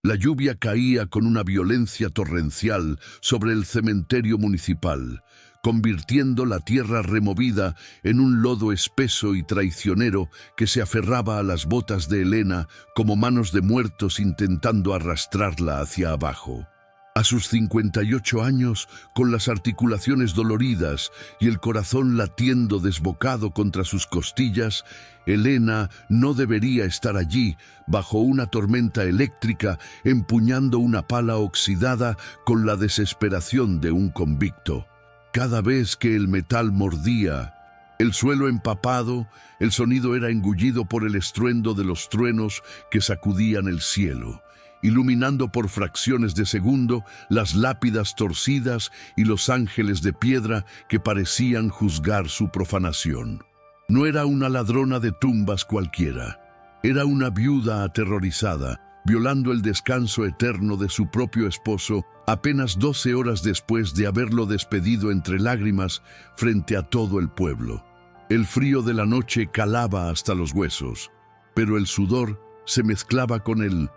La lluvia caía con una violencia torrencial sobre el cementerio municipal, convirtiendo la tierra removida en un lodo espeso y traicionero que se aferraba a las botas de Elena como manos de muertos intentando arrastrarla hacia abajo. A sus 58 años, con las articulaciones doloridas y el corazón latiendo desbocado contra sus costillas, Elena no debería estar allí, bajo una tormenta eléctrica, empuñando una pala oxidada con la desesperación de un convicto. Cada vez que el metal mordía, el suelo empapado, el sonido era engullido por el estruendo de los truenos que sacudían el cielo, iluminando por fracciones de segundo las lápidas torcidas y los ángeles de piedra que parecían juzgar su profanación. No era una ladrona de tumbas cualquiera, era una viuda aterrorizada, violando el descanso eterno de su propio esposo apenas 12 horas después de haberlo despedido entre lágrimas frente a todo el pueblo. El frío de la noche calaba hasta los huesos, pero el sudor se mezclaba con el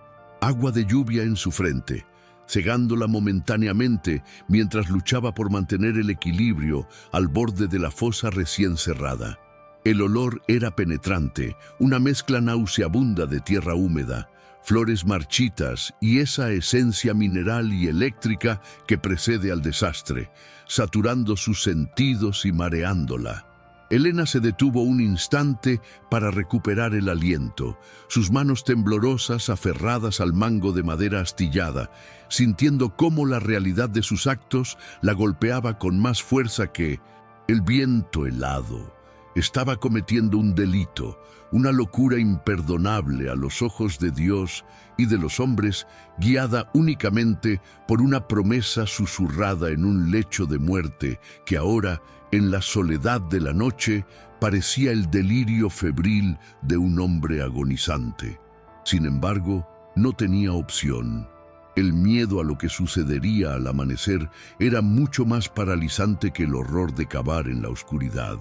agua de lluvia en su frente, cegándola momentáneamente mientras luchaba por mantener el equilibrio al borde de la fosa recién cerrada. El olor era penetrante, una mezcla nauseabunda de tierra húmeda, flores marchitas y esa esencia mineral y eléctrica que precede al desastre, saturando sus sentidos y mareándola. Elena se detuvo un instante para recuperar el aliento, sus manos temblorosas aferradas al mango de madera astillada, sintiendo cómo la realidad de sus actos la golpeaba con más fuerza que el viento helado. Estaba cometiendo un delito, una locura imperdonable a los ojos de Dios y de los hombres, guiada únicamente por una promesa susurrada en un lecho de muerte que ahora, en la soledad de la noche, parecía el delirio febril de un hombre agonizante. Sin embargo, no tenía opción. El miedo a lo que sucedería al amanecer era mucho más paralizante que el horror de cavar en la oscuridad.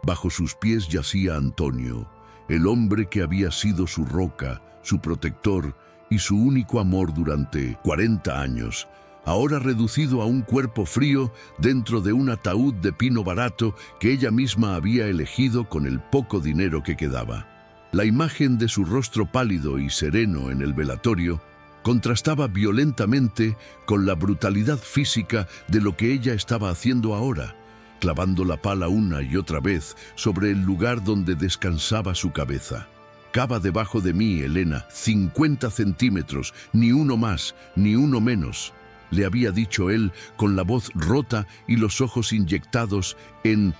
Bajo sus pies yacía Antonio, el hombre que había sido su roca, su protector y su único amor durante 40 años, ahora reducido a un cuerpo frío dentro de un ataúd de pino barato que ella misma había elegido con el poco dinero que quedaba. La imagen de su rostro pálido y sereno en el velatorio contrastaba violentamente con la brutalidad física de lo que ella estaba haciendo ahora, clavando la pala una y otra vez sobre el lugar donde descansaba su cabeza. Cava debajo de mí, Elena, 50 centímetros, ni uno más, ni uno menos, le había dicho él con la voz rota y los ojos inyectados en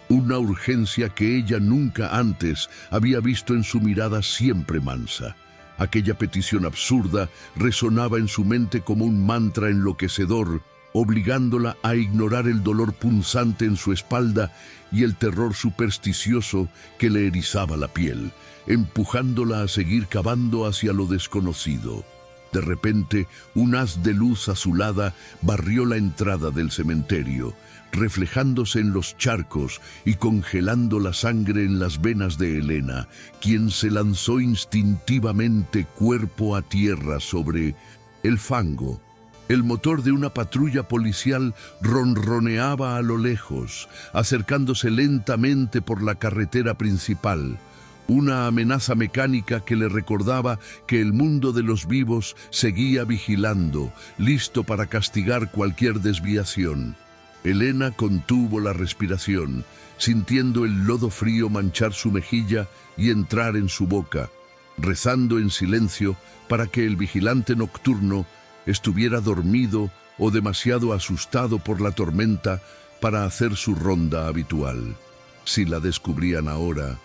una urgencia que ella nunca antes había visto en su mirada siempre mansa. Aquella petición absurda resonaba en su mente como un mantra enloquecedor, obligándola a ignorar el dolor punzante en su espalda y el terror supersticioso que le erizaba la piel, empujándola a seguir cavando hacia lo desconocido. De repente, un haz de luz azulada barrió la entrada del cementerio, reflejándose en los charcos y congelando la sangre en las venas de Elena, quien se lanzó instintivamente cuerpo a tierra sobre el fango. El motor de una patrulla policial ronroneaba a lo lejos, acercándose lentamente por la carretera principal. Una amenaza mecánica que le recordaba que el mundo de los vivos seguía vigilando, listo para castigar cualquier desviación. Elena contuvo la respiración, sintiendo el lodo frío manchar su mejilla y entrar en su boca, rezando en silencio para que el vigilante nocturno estuviera dormido o demasiado asustado por la tormenta para hacer su ronda habitual. Si la descubrían ahora,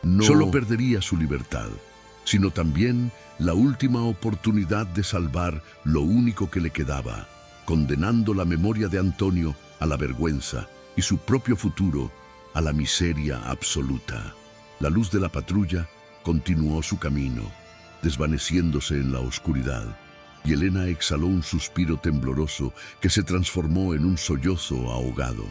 no solo perdería su libertad, sino también la última oportunidad de salvar lo único que le quedaba, condenando la memoria de Antonio a la vergüenza y su propio futuro a la miseria absoluta. La luz de la patrulla continuó su camino, desvaneciéndose en la oscuridad, y Elena exhaló un suspiro tembloroso que se transformó en un sollozo ahogado.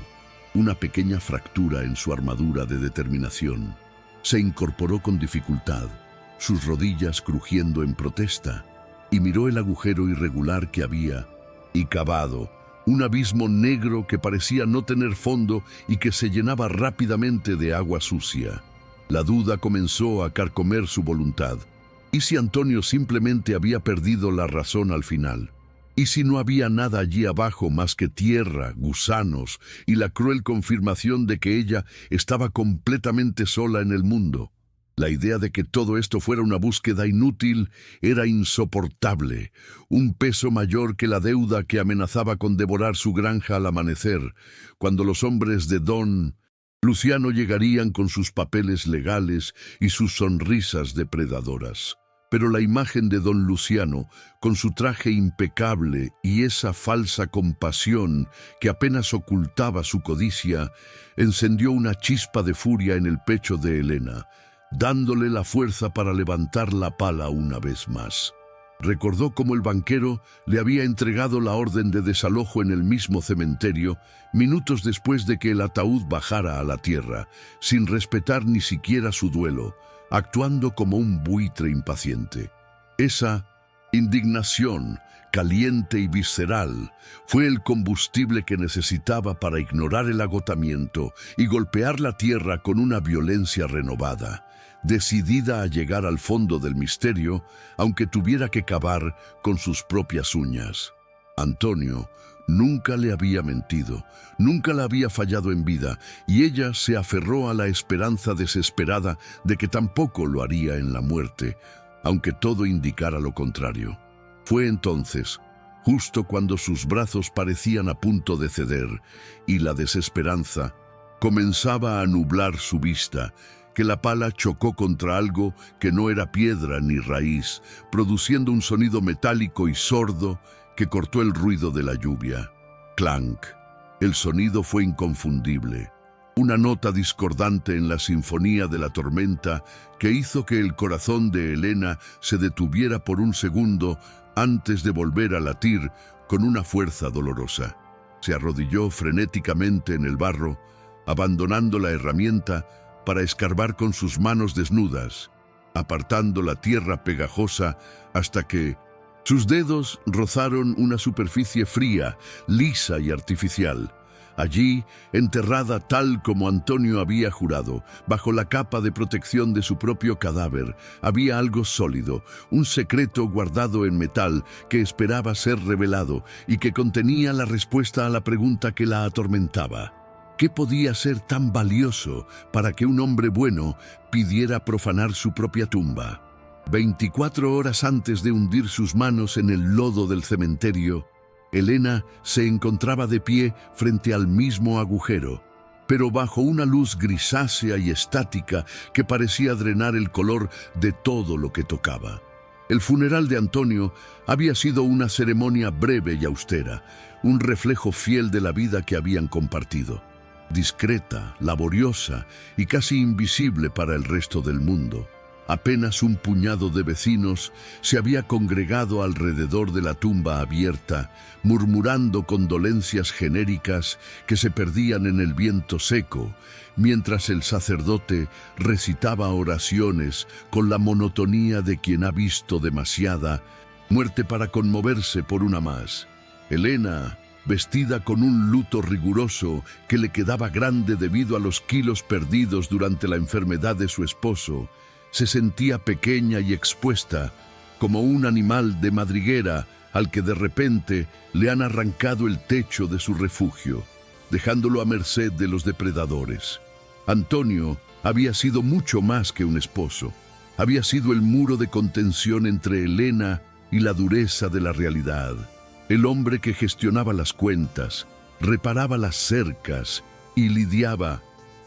Una pequeña fractura en su armadura de determinación se incorporó con dificultad, sus rodillas crujiendo en protesta, y miró el agujero irregular que había, y cavado, un abismo negro que parecía no tener fondo y que se llenaba rápidamente de agua sucia. La duda comenzó a carcomer su voluntad. ¿Y si Antonio simplemente había perdido la razón al final? ¿Y si no había nada allí abajo más que tierra, gusanos y la cruel confirmación de que ella estaba completamente sola en el mundo? La idea de que todo esto fuera una búsqueda inútil era insoportable, un peso mayor que la deuda que amenazaba con devorar su granja al amanecer, cuando los hombres de Don Luciano llegarían con sus papeles legales y sus sonrisas depredadoras. Pero la imagen de don Luciano, con su traje impecable y esa falsa compasión que apenas ocultaba su codicia, encendió una chispa de furia en el pecho de Elena, dándole la fuerza para levantar la pala una vez más. Recordó cómo el banquero le había entregado la orden de desalojo en el mismo cementerio, minutos después de que el ataúd bajara a la tierra, sin respetar ni siquiera su duelo, actuando como un buitre impaciente. Esa indignación, caliente y visceral, fue el combustible que necesitaba para ignorar el agotamiento y golpear la tierra con una violencia renovada, decidida a llegar al fondo del misterio, aunque tuviera que cavar con sus propias uñas. Antonio nunca le había mentido, nunca la había fallado en vida, y ella se aferró a la esperanza desesperada de que tampoco lo haría en la muerte, aunque todo indicara lo contrario. Fue entonces, justo cuando sus brazos parecían a punto de ceder y la desesperanza comenzaba a nublar su vista, que la pala chocó contra algo que no era piedra ni raíz, produciendo un sonido metálico y sordo que cortó el ruido de la lluvia. Clank. El sonido fue inconfundible, una nota discordante en la sinfonía de la tormenta que hizo que el corazón de Elena se detuviera por un segundo antes de volver a latir con una fuerza dolorosa. Se arrodilló frenéticamente en el barro, abandonando la herramienta para escarbar con sus manos desnudas, apartando la tierra pegajosa hasta que sus dedos rozaron una superficie fría, lisa y artificial. Allí, enterrada tal como Antonio había jurado, bajo la capa de protección de su propio cadáver, había algo sólido, un secreto guardado en metal que esperaba ser revelado y que contenía la respuesta a la pregunta que la atormentaba. ¿Qué podía ser tan valioso para que un hombre bueno pidiera profanar su propia tumba? 24 horas antes de hundir sus manos en el lodo del cementerio, Elena se encontraba de pie frente al mismo agujero, pero bajo una luz grisácea y estática que parecía drenar el color de todo lo que tocaba. El funeral de Antonio había sido una ceremonia breve y austera, un reflejo fiel de la vida que habían compartido. Discreta, laboriosa y casi invisible para el resto del mundo. Apenas un puñado de vecinos se había congregado alrededor de la tumba abierta, murmurando condolencias genéricas que se perdían en el viento seco, mientras el sacerdote recitaba oraciones con la monotonía de quien ha visto demasiada muerte para conmoverse por una más. Elena, vestida con un luto riguroso que le quedaba grande debido a los kilos perdidos durante la enfermedad de su esposo, se sentía pequeña y expuesta, como un animal de madriguera al que de repente le han arrancado el techo de su refugio, dejándolo a merced de los depredadores. Antonio había sido mucho más que un esposo. Había sido el muro de contención entre Elena y la dureza de la realidad. El hombre que gestionaba las cuentas, reparaba las cercas y lidiaba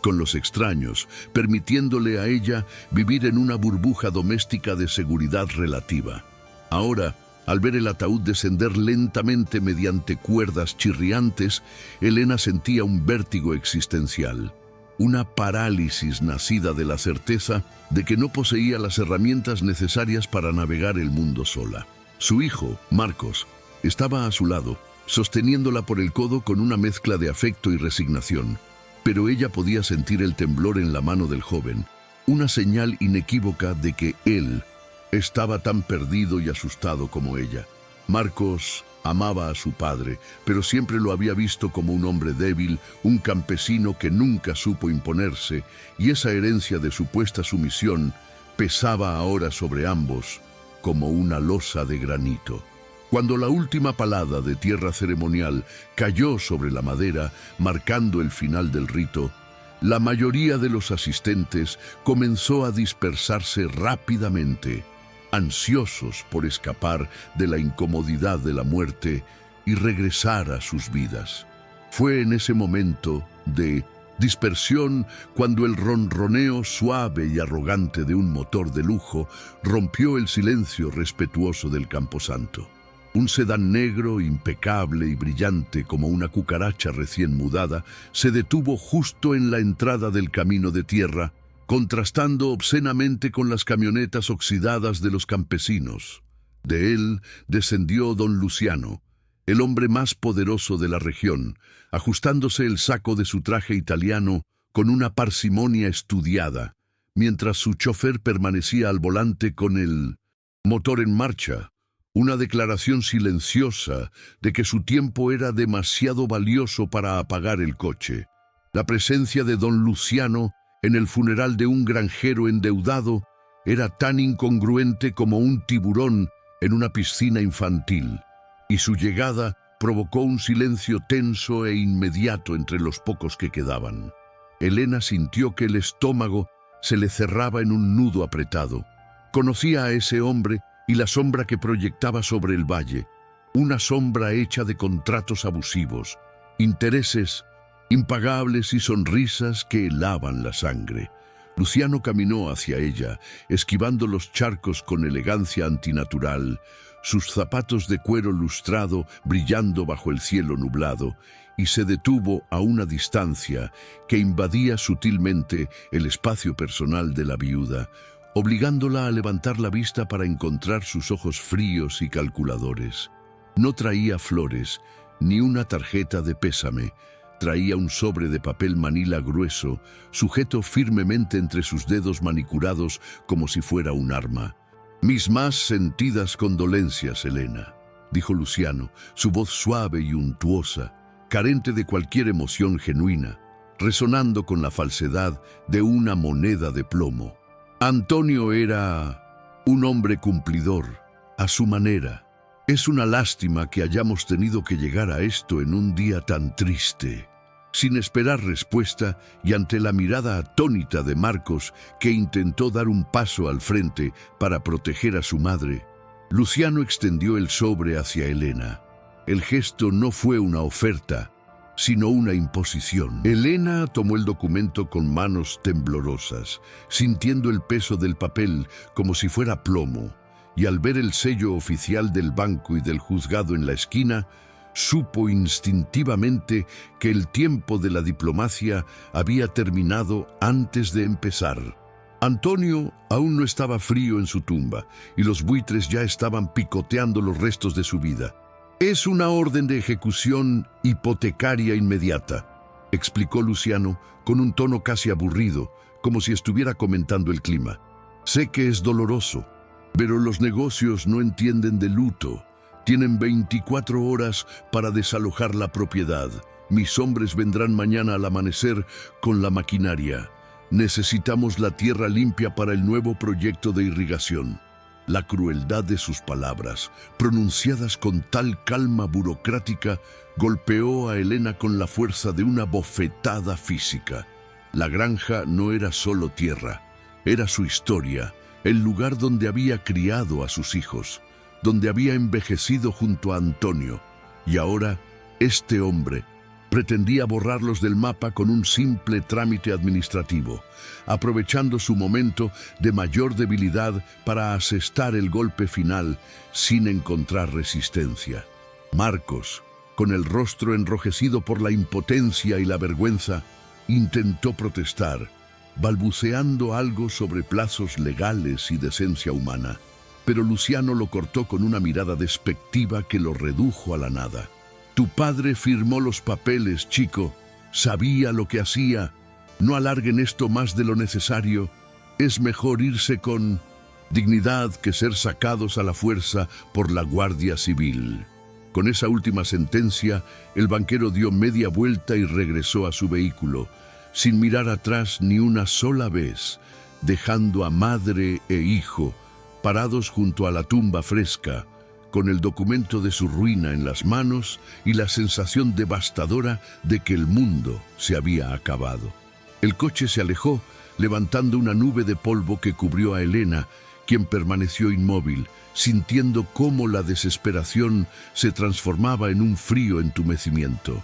con los extraños, permitiéndole a ella vivir en una burbuja doméstica de seguridad relativa. Ahora, al ver el ataúd descender lentamente mediante cuerdas chirriantes, Elena sentía un vértigo existencial, una parálisis nacida de la certeza de que no poseía las herramientas necesarias para navegar el mundo sola. Su hijo, Marcos, estaba a su lado, sosteniéndola por el codo con una mezcla de afecto y resignación. Pero ella podía sentir el temblor en la mano del joven, una señal inequívoca de que él Estaba tan perdido y asustado como ella. Marcos amaba a su padre, pero siempre lo había visto como un hombre débil, un campesino que nunca supo imponerse, y esa herencia de supuesta sumisión pesaba ahora sobre ambos como una losa de granito. Cuando la última palada de tierra ceremonial cayó sobre la madera, marcando el final del rito, la mayoría de los asistentes comenzó a dispersarse rápidamente, ansiosos por escapar de la incomodidad de la muerte y regresar a sus vidas. Fue en ese momento de dispersión cuando el ronroneo suave y arrogante de un motor de lujo rompió el silencio respetuoso del camposanto. Un sedán negro, impecable y brillante como una cucaracha recién mudada, se detuvo justo en la entrada del camino de tierra, contrastando obscenamente con las camionetas oxidadas de los campesinos. De él descendió don Luciano, el hombre más poderoso de la región, ajustándose el saco de su traje italiano con una parsimonia estudiada, mientras su chofer permanecía al volante con el motor en marcha, una declaración silenciosa de que su tiempo era demasiado valioso para apagar el coche. La presencia de don Luciano en el funeral de un granjero endeudado era tan incongruente como un tiburón en una piscina infantil, y su llegada provocó un silencio tenso e inmediato entre los pocos que quedaban. Elena sintió que el estómago se le cerraba en un nudo apretado. Conocía a ese hombre y la sombra que proyectaba sobre el valle, una sombra hecha de contratos abusivos, intereses impagables y sonrisas que helaban la sangre. Luciano caminó hacia ella, esquivando los charcos con elegancia antinatural, sus zapatos de cuero lustrado brillando bajo el cielo nublado, y se detuvo a una distancia que invadía sutilmente el espacio personal de la viuda, obligándola a levantar la vista para encontrar sus ojos fríos y calculadores. No traía flores, ni una tarjeta de pésame. Traía un sobre de papel manila grueso, sujeto firmemente entre sus dedos manicurados como si fuera un arma. «Mis más sentidas condolencias, Elena», dijo Luciano, su voz suave y untuosa, carente de cualquier emoción genuina, resonando con la falsedad de una moneda de plomo. Antonio era un hombre cumplidor, a su manera. Es una lástima que hayamos tenido que llegar a esto en un día tan triste. Sin esperar respuesta y ante la mirada atónita de Marcos, que intentó dar un paso al frente para proteger a su madre, Luciano extendió el sobre hacia Elena. El gesto no fue una oferta, sino una imposición. Elena tomó el documento con manos temblorosas, sintiendo el peso del papel como si fuera plomo, y al ver el sello oficial del banco y del juzgado en la esquina, supo instintivamente que el tiempo de la diplomacia había terminado antes de empezar. Antonio aún no estaba frío en su tumba, y los buitres ya estaban picoteando los restos de su vida. «Es una orden de ejecución hipotecaria inmediata», explicó Luciano con un tono casi aburrido, como si estuviera comentando el clima. «Sé que es doloroso, pero los negocios no entienden de luto. Tienen 24 horas para desalojar la propiedad. Mis hombres vendrán mañana al amanecer con la maquinaria. Necesitamos la tierra limpia para el nuevo proyecto de irrigación». La crueldad de sus palabras, pronunciadas con tal calma burocrática, golpeó a Elena con la fuerza de una bofetada física. La granja no era solo tierra, era su historia, el lugar donde había criado a sus hijos, donde había envejecido junto a Antonio, y ahora este hombre pretendía borrarlos del mapa con un simple trámite administrativo, aprovechando su momento de mayor debilidad para asestar el golpe final sin encontrar resistencia. Marcos, con el rostro enrojecido por la impotencia y la vergüenza, intentó protestar, balbuceando algo sobre plazos legales y decencia humana, pero Luciano lo cortó con una mirada despectiva que lo redujo a la nada. «Tu padre firmó los papeles, chico. Sabía lo que hacía. No alarguen esto más de lo necesario. Es mejor irse con...» dignidad que ser sacados a la fuerza por la Guardia Civil. Con esa última sentencia, el banquero dio media vuelta y regresó a su vehículo, sin mirar atrás ni una sola vez, dejando a madre e hijo parados junto a la tumba fresca, con el documento de su ruina en las manos y la sensación devastadora de que el mundo se había acabado. El coche se alejó, levantando una nube de polvo que cubrió a Elena, quien permaneció inmóvil, sintiendo cómo la desesperación se transformaba en un frío entumecimiento.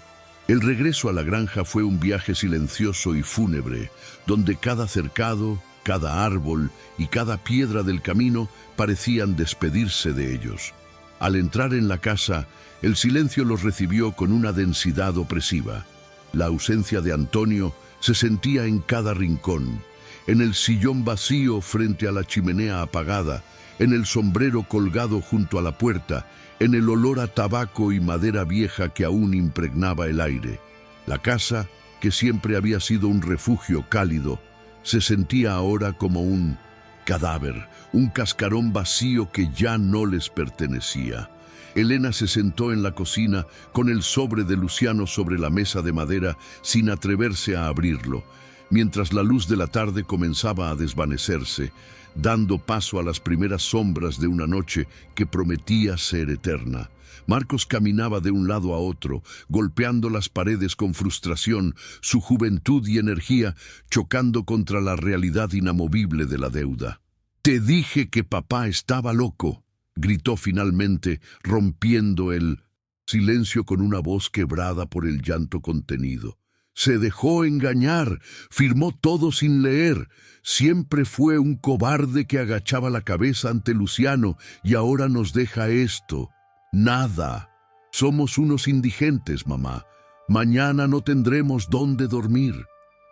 El regreso a la granja fue un viaje silencioso y fúnebre, donde cada cercado, cada árbol y cada piedra del camino parecían despedirse de ellos. Al entrar en la casa, el silencio los recibió con una densidad opresiva. La ausencia de Antonio se sentía en cada rincón, en el sillón vacío frente a la chimenea apagada, en el sombrero colgado junto a la puerta, en el olor a tabaco y madera vieja que aún impregnaba el aire. La casa, que siempre había sido un refugio cálido, se sentía ahora como un cadáver, un cascarón vacío que ya no les pertenecía. Elena se sentó en la cocina con el sobre de Luciano sobre la mesa de madera sin atreverse a abrirlo, mientras la luz de la tarde comenzaba a desvanecerse, dando paso a las primeras sombras de una noche que prometía ser eterna. Marcos caminaba de un lado a otro, golpeando las paredes con frustración, su juventud y energía chocando contra la realidad inamovible de la deuda. «Te dije que papá estaba loco», gritó finalmente, rompiendo el silencio con una voz quebrada por el llanto contenido. «Se dejó engañar, firmó todo sin leer. Siempre fue un cobarde que agachaba la cabeza ante Luciano y ahora nos deja esto. Nada. Somos unos indigentes, mamá. Mañana no tendremos dónde dormir».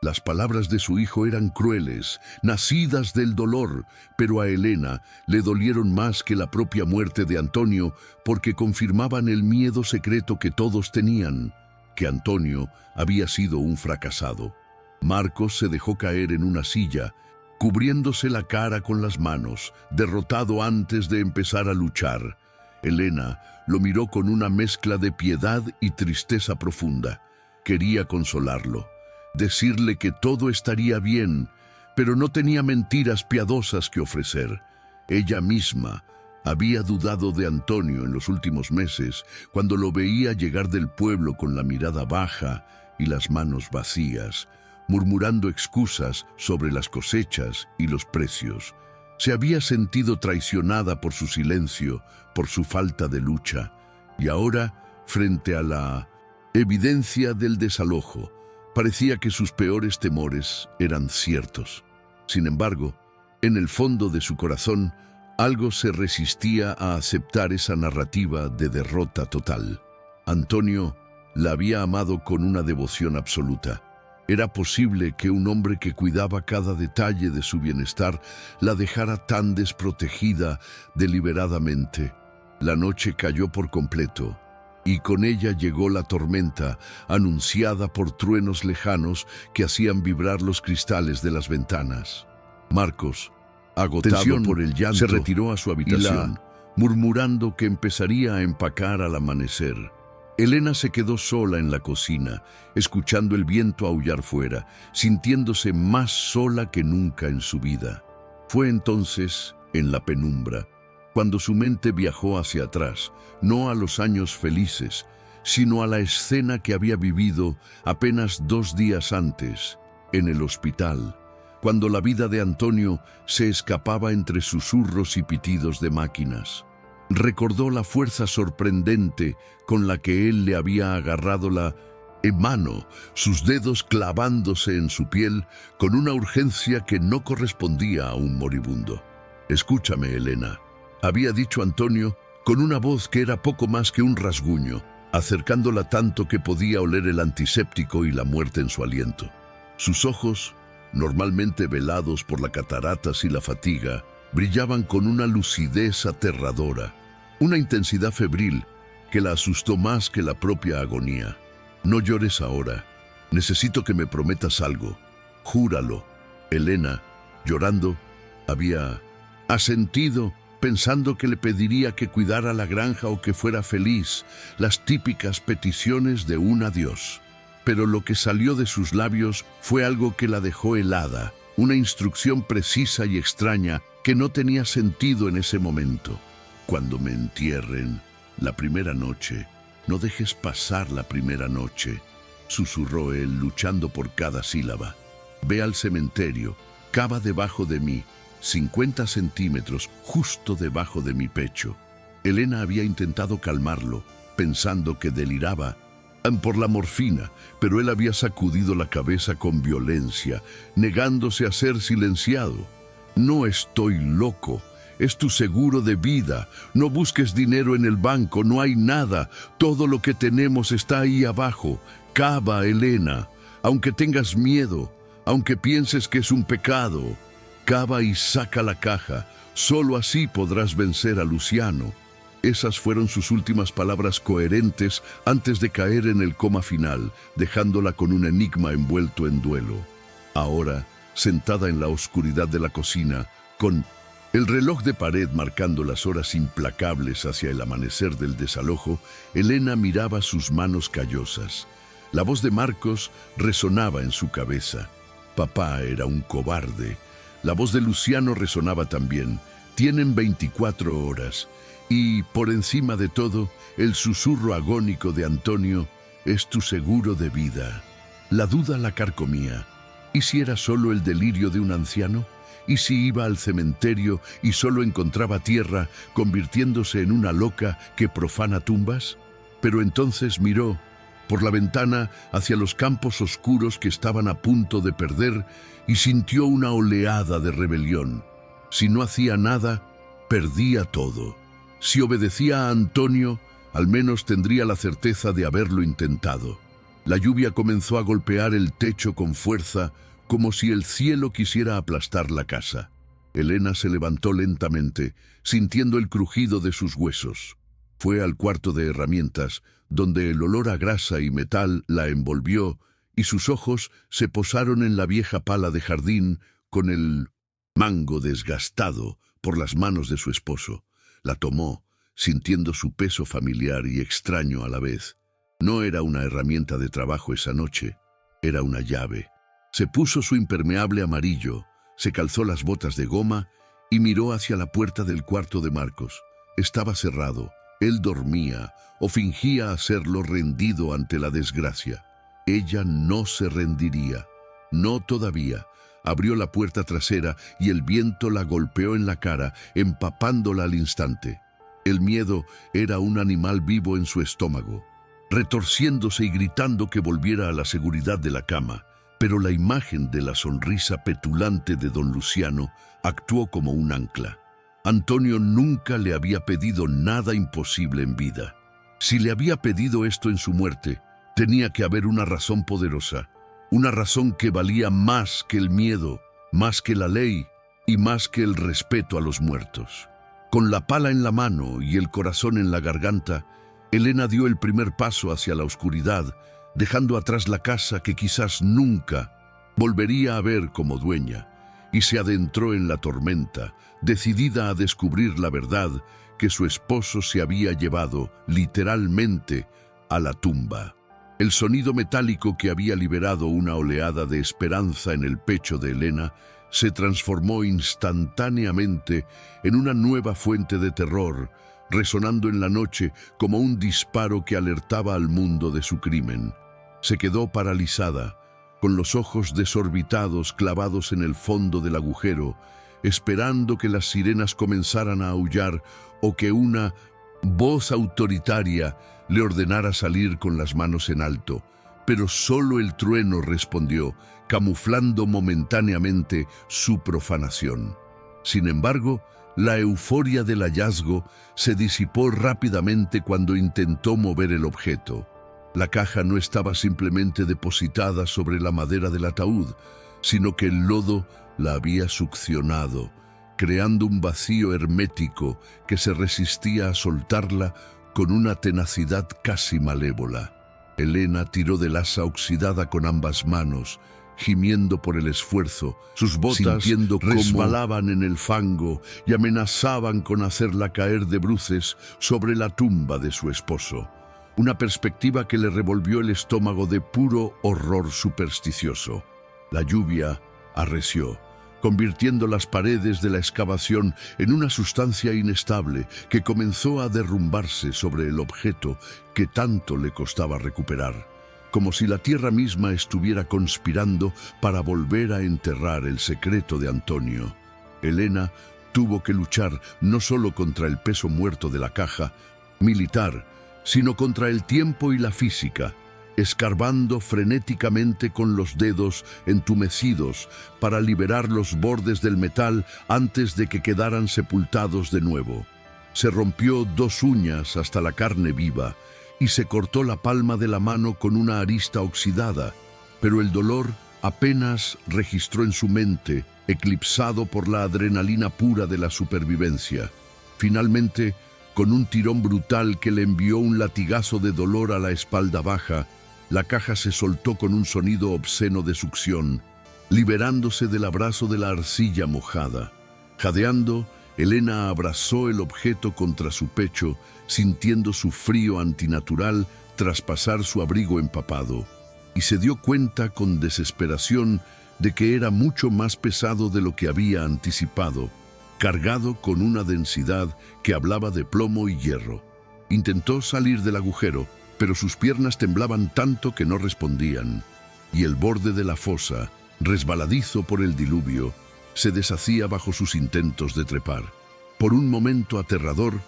Las palabras de su hijo eran crueles, nacidas del dolor, pero a Elena le dolieron más que la propia muerte de Antonio porque confirmaban el miedo secreto que todos tenían, que Antonio había sido un fracasado. Marcos se dejó caer en una silla, cubriéndose la cara con las manos, derrotado antes de empezar a luchar. Elena lo miró con una mezcla de piedad y tristeza profunda. Quería consolarlo, decirle que todo estaría bien, pero no tenía mentiras piadosas que ofrecer. Ella misma había dudado de Antonio en los últimos meses, cuando lo veía llegar del pueblo con la mirada baja y las manos vacías, murmurando excusas sobre las cosechas y los precios. Se había sentido traicionada por su silencio, por su falta de lucha, y ahora, frente a la evidencia del desalojo, parecía que sus peores temores eran ciertos. Sin embargo, en el fondo de su corazón, algo se resistía a aceptar esa narrativa de derrota total. Antonio la había amado con una devoción absoluta. ¿Era posible que un hombre que cuidaba cada detalle de su bienestar la dejara tan desprotegida deliberadamente? La noche cayó por completo, y con ella llegó la tormenta, anunciada por truenos lejanos que hacían vibrar los cristales de las ventanas. Marcos, agotado por el llanto, se retiró a su habitación, murmurando que empezaría a empacar al amanecer. Elena se quedó sola en la cocina, escuchando el viento aullar fuera, sintiéndose más sola que nunca en su vida. Fue entonces, en la penumbra, cuando su mente viajó hacia atrás, no a los años felices, sino a la escena que había vivido apenas 2 días antes, en el hospital, cuando la vida de Antonio se escapaba entre susurros y pitidos de máquinas. Recordó la fuerza sorprendente con la que él le había agarrado la mano, sus dedos clavándose en su piel con una urgencia que no correspondía a un moribundo. «Escúchame, Elena», había dicho Antonio con una voz que era poco más que un rasguño, acercándola tanto que podía oler el antiséptico y la muerte en su aliento. Sus ojos, normalmente velados por las cataratas y la fatiga, brillaban con una lucidez aterradora, una intensidad febril que la asustó más que la propia agonía. «No llores ahora. Necesito que me prometas algo. Júralo». Elena, llorando, había Asentido, pensando que le pediría que cuidara la granja o que fuera feliz, las típicas peticiones de un adiós. Pero lo que salió de sus labios fue algo que la dejó helada, una instrucción precisa y extraña que no tenía sentido en ese momento. Cuando me entierren, la primera noche, no dejes pasar la primera noche, susurró él, luchando por cada sílaba. Ve al cementerio, cava debajo de mí, 50 centímetros, justo debajo de mi pecho. Elena había intentado calmarlo, pensando que deliraba por la morfina, pero él había sacudido la cabeza con violencia, negándose a ser silenciado. No estoy loco. Es tu seguro de vida. No busques dinero en el banco, no hay nada. Todo lo que tenemos está ahí abajo. Cava, Elena. Aunque tengas miedo, aunque pienses que es un pecado, cava y saca la caja. Solo así podrás vencer a Luciano. Esas fueron sus últimas palabras coherentes antes de caer en el coma final, dejándola con un enigma envuelto en duelo. Ahora, sentada en la oscuridad de la cocina, con el reloj de pared marcando las horas implacables hacia el amanecer del desalojo, Elena miraba sus manos callosas. La voz de Marcos resonaba en su cabeza. Papá era un cobarde. La voz de Luciano resonaba también. Tienen 24 horas. Y, por encima de todo, el susurro agónico de Antonio: es tu seguro de vida. La duda la carcomía. ¿Y si era solo el delirio de un anciano? ¿Y si iba al cementerio y solo encontraba tierra, convirtiéndose en una loca que profana tumbas? Pero entonces miró por la ventana hacia los campos oscuros que estaban a punto de perder y sintió una oleada de rebelión. Si no hacía nada, perdía todo. Si obedecía a Antonio, al menos tendría la certeza de haberlo intentado. La lluvia comenzó a golpear el techo con fuerza, como si el cielo quisiera aplastar la casa. Elena se levantó lentamente, sintiendo el crujido de sus huesos. Fue al cuarto de herramientas, donde el olor a grasa y metal la envolvió, y sus ojos se posaron en la vieja pala de jardín con el mango desgastado por las manos de su esposo. La tomó, sintiendo su peso familiar y extraño a la vez. No era una herramienta de trabajo esa noche, era una llave. Se puso su impermeable amarillo, se calzó las botas de goma y miró hacia la puerta del cuarto de Marcos. Estaba cerrado. Él dormía o fingía hacerlo, rendido ante la desgracia. Ella no se rendiría. No todavía. Abrió la puerta trasera y el viento la golpeó en la cara, empapándola al instante. El miedo era un animal vivo en su estómago, retorciéndose y gritando que volviera a la seguridad de la cama. Pero la imagen de la sonrisa petulante de don Luciano actuó como un ancla. Antonio nunca le había pedido nada imposible en vida. Si le había pedido esto en su muerte, tenía que haber una razón poderosa. Una razón que valía más que el miedo, más que la ley y más que el respeto a los muertos. Con la pala en la mano y el corazón en la garganta, Elena dio el primer paso hacia la oscuridad, dejando atrás la casa que quizás nunca volvería a ver como dueña, y se adentró en la tormenta, decidida a descubrir la verdad que su esposo se había llevado literalmente a la tumba. El sonido metálico que había liberado una oleada de esperanza en el pecho de Elena se transformó instantáneamente en una nueva fuente de terror, resonando en la noche como un disparo que alertaba al mundo de su crimen. Se quedó paralizada, con los ojos desorbitados clavados en el fondo del agujero, esperando que las sirenas comenzaran a aullar o que una voz autoritaria le ordenara salir con las manos en alto, pero solo el trueno respondió, camuflando momentáneamente su profanación. Sin embargo, la euforia del hallazgo se disipó rápidamente cuando intentó mover el objeto. La caja no estaba simplemente depositada sobre la madera del ataúd, sino que el lodo la había succionado, creando un vacío hermético que se resistía a soltarla con una tenacidad casi malévola. Elena tiró del asa oxidada con ambas manos, gimiendo por el esfuerzo, sus botas sintiendo resbalaban en el fango y amenazaban con hacerla caer de bruces sobre la tumba de su esposo. Una perspectiva que le revolvió el estómago de puro horror supersticioso. La lluvia arreció, convirtiendo las paredes de la excavación en una sustancia inestable que comenzó a derrumbarse sobre el objeto que tanto le costaba recuperar, como si la tierra misma estuviera conspirando para volver a enterrar el secreto de Antonio. Elena tuvo que luchar no solo contra el peso muerto de la caja militar, sino contra el tiempo y la física, escarbando frenéticamente con los dedos entumecidos para liberar los bordes del metal antes de que quedaran sepultados de nuevo. Se rompió 2 uñas hasta la carne viva y se cortó la palma de la mano con una arista oxidada, pero el dolor apenas registró en su mente, eclipsado por la adrenalina pura de la supervivencia. Finalmente, con un tirón brutal que le envió un latigazo de dolor a la espalda baja, la caja se soltó con un sonido obsceno de succión, liberándose del abrazo de la arcilla mojada. Jadeando, Elena abrazó el objeto contra su pecho, sintiendo su frío antinatural traspasar su abrigo empapado, y se dio cuenta con desesperación de que era mucho más pesado de lo que había anticipado, cargado con una densidad que hablaba de plomo y hierro. Intentó salir del agujero, pero sus piernas temblaban tanto que no respondían, y el borde de la fosa, resbaladizo por el diluvio, se deshacía bajo sus intentos de trepar. Por un momento aterrador,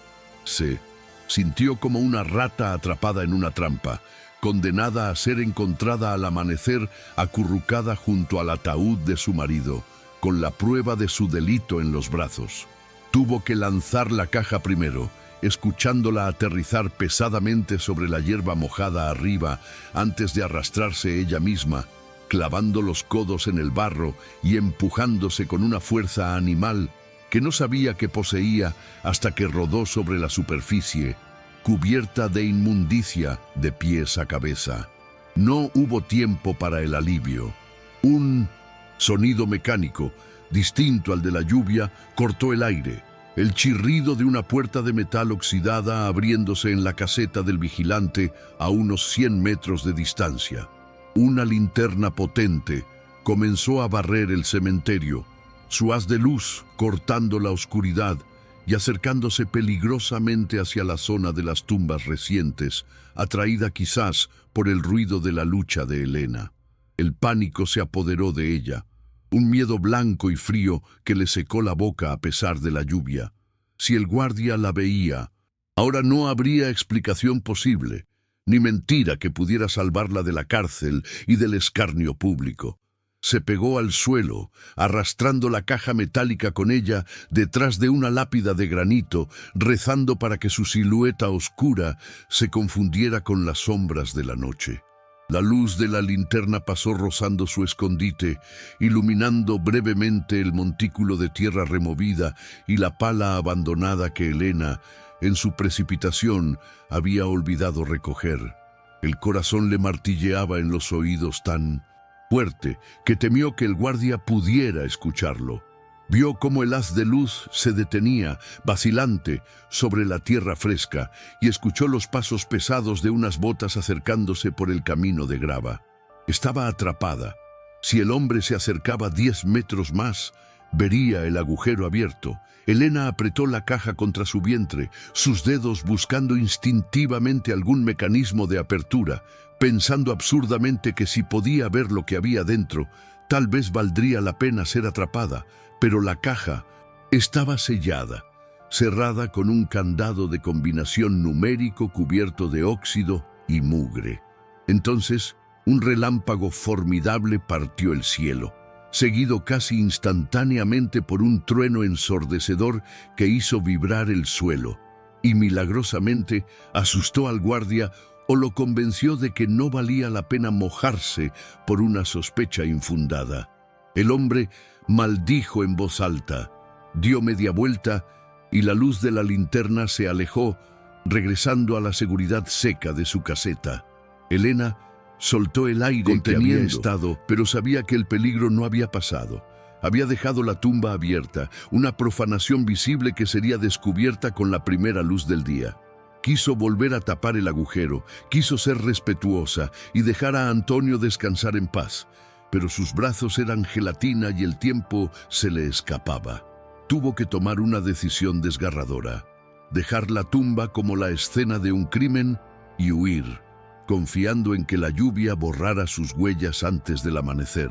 se sintió como una rata atrapada en una trampa, condenada a ser encontrada al amanecer acurrucada junto al ataúd de su marido, con la prueba de su delito en los brazos. Tuvo que lanzar la caja primero, escuchándola aterrizar pesadamente sobre la hierba mojada arriba antes de arrastrarse ella misma, clavando los codos en el barro y empujándose con una fuerza animal que no sabía que poseía hasta que rodó sobre la superficie, cubierta de inmundicia de pies a cabeza. No hubo tiempo para el alivio. Un sonido mecánico, distinto al de la lluvia, cortó el aire. El chirrido de una puerta de metal oxidada abriéndose en la caseta del vigilante a unos 100 metros de distancia. Una linterna potente comenzó a barrer el cementerio, su haz de luz cortando la oscuridad y acercándose peligrosamente hacia la zona de las tumbas recientes, atraída quizás por el ruido de la lucha de Elena. El pánico se apoderó de ella, un miedo blanco y frío que le secó la boca a pesar de la lluvia. Si el guardia la veía, ahora no habría explicación posible, ni mentira que pudiera salvarla de la cárcel y del escarnio público. Se pegó al suelo, arrastrando la caja metálica con ella detrás de una lápida de granito, rezando para que su silueta oscura se confundiera con las sombras de la noche. La luz de la linterna pasó rozando su escondite, iluminando brevemente el montículo de tierra removida y la pala abandonada que Elena, en su precipitación, había olvidado recoger. El corazón le martilleaba en los oídos tan fuerte que temió que el guardia pudiera escucharlo. Vio cómo el haz de luz se detenía, vacilante, sobre la tierra fresca y escuchó los pasos pesados de unas botas acercándose por el camino de grava. Estaba atrapada. Si el hombre se acercaba 10 metros más, vería el agujero abierto. Elena apretó la caja contra su vientre, sus dedos buscando instintivamente algún mecanismo de apertura, pensando absurdamente que si podía ver lo que había dentro, tal vez valdría la pena ser atrapada, pero la caja estaba sellada, cerrada con un candado de combinación numérico cubierto de óxido y mugre. Entonces, un relámpago formidable partió el cielo, seguido casi instantáneamente por un trueno ensordecedor que hizo vibrar el suelo, y milagrosamente asustó al guardia o lo convenció de que no valía la pena mojarse por una sospecha infundada. El hombre maldijo en voz alta, dio media vuelta y la luz de la linterna se alejó, regresando a la seguridad seca de su caseta. Elena Soltó el aire que había estado, pero sabía que el peligro no había pasado. Había dejado la tumba abierta, una profanación visible que sería descubierta con la primera luz del día. Quiso volver a tapar el agujero, quiso ser respetuosa y dejar a Antonio descansar en paz. Pero sus brazos eran gelatina y el tiempo se le escapaba. Tuvo que tomar una decisión desgarradora: dejar la tumba como la escena de un crimen y huir, confiando en que la lluvia borrara sus huellas antes del amanecer.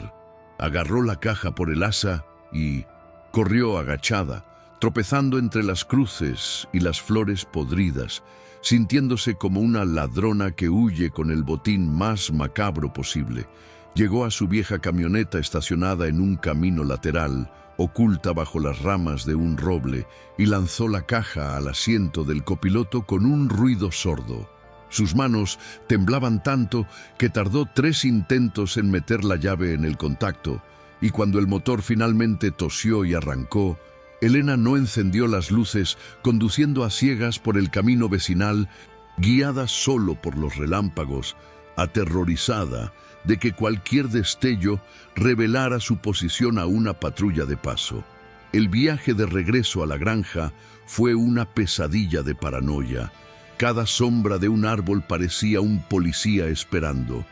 Agarró la caja por el asa y corrió agachada, tropezando entre las cruces y las flores podridas, sintiéndose como una ladrona que huye con el botín más macabro posible. Llegó a su vieja camioneta estacionada en un camino lateral, oculta bajo las ramas de un roble, y lanzó la caja al asiento del copiloto con un ruido sordo. Sus manos temblaban tanto que tardó 3 intentos en meter la llave en el contacto, y cuando el motor finalmente tosió y arrancó, Elena no encendió las luces, conduciendo a ciegas por el camino vecinal, guiada solo por los relámpagos, aterrorizada de que cualquier destello revelara su posición a una patrulla de paso. El viaje de regreso a la granja fue una pesadilla de paranoia. Cada sombra de un árbol parecía un policía esperando.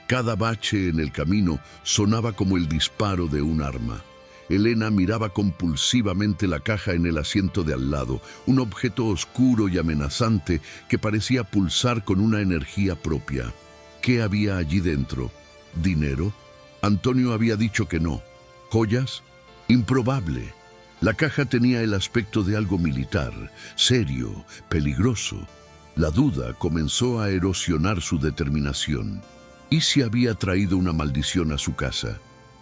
Cada bache en el camino sonaba como el disparo de un arma. Elena miraba compulsivamente la caja en el asiento de al lado, un objeto oscuro y amenazante que parecía pulsar con una energía propia. ¿Qué había allí dentro? ¿Dinero? Antonio había dicho que no. ¿Joyas? Improbable. La caja tenía el aspecto de algo militar, serio, peligroso. La duda comenzó a erosionar su determinación. ¿Y si había traído una maldición a su casa?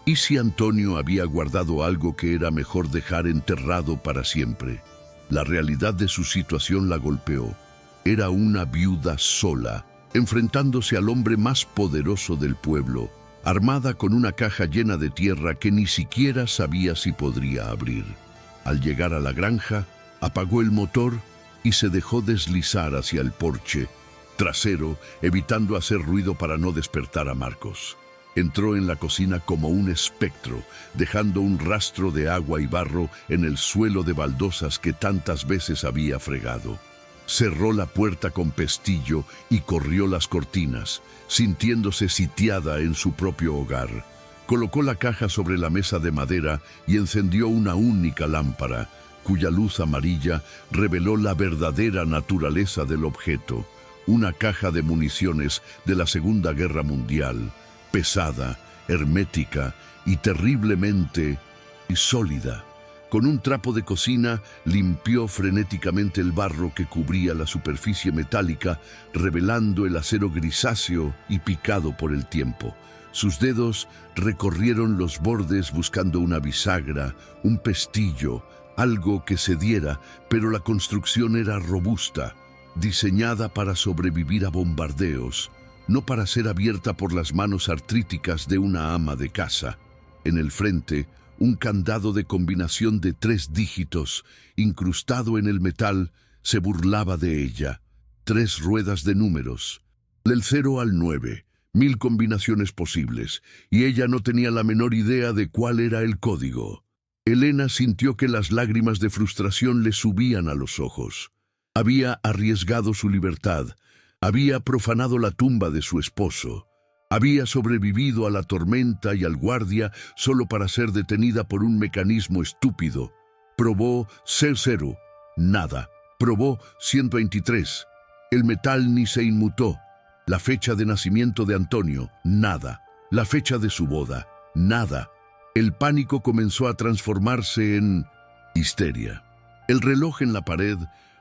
¿Y si Antonio había guardado algo que era mejor dejar enterrado para siempre? La realidad de su situación la golpeó. Era una viuda sola, enfrentándose al hombre más poderoso del pueblo, armada con una caja llena de tierra que ni siquiera sabía si podría abrir. Al llegar a la granja, apagó el motor y se dejó deslizar hacia el porche trasero, evitando hacer ruido para no despertar a Marcos. Entró en la cocina como un espectro, dejando un rastro de agua y barro en el suelo de baldosas que tantas veces había fregado. Cerró la puerta con pestillo y corrió las cortinas, sintiéndose sitiada en su propio hogar. Colocó la caja sobre la mesa de madera y encendió una única lámpara, cuya luz amarilla reveló la verdadera naturaleza del objeto. Una caja de municiones de la Segunda Guerra Mundial, pesada, hermética y terriblemente sólida. Con un trapo de cocina limpió frenéticamente el barro que cubría la superficie metálica, revelando el acero grisáceo y picado por el tiempo. Sus dedos recorrieron los bordes buscando una bisagra, un pestillo, algo que cediera, pero la construcción era robusta, diseñada para sobrevivir a bombardeos, no para ser abierta por las manos artríticas de una ama de casa. En el frente, un candado de combinación de 3 dígitos, incrustado en el metal, se burlaba de ella. 3 ruedas de números, del 0 al 9, 1000 combinaciones posibles, y ella no tenía la menor idea de cuál era el código. Elena sintió que las lágrimas de frustración le subían a los ojos. Había arriesgado su libertad, había profanado la tumba de su esposo, había sobrevivido a la tormenta y al guardia solo para ser detenida por un mecanismo estúpido. Probó C0, nada. Probó 123. El metal ni se inmutó. La fecha de nacimiento de Antonio, nada. La fecha de su boda, nada. El pánico comenzó a transformarse en histeria. El reloj en la pared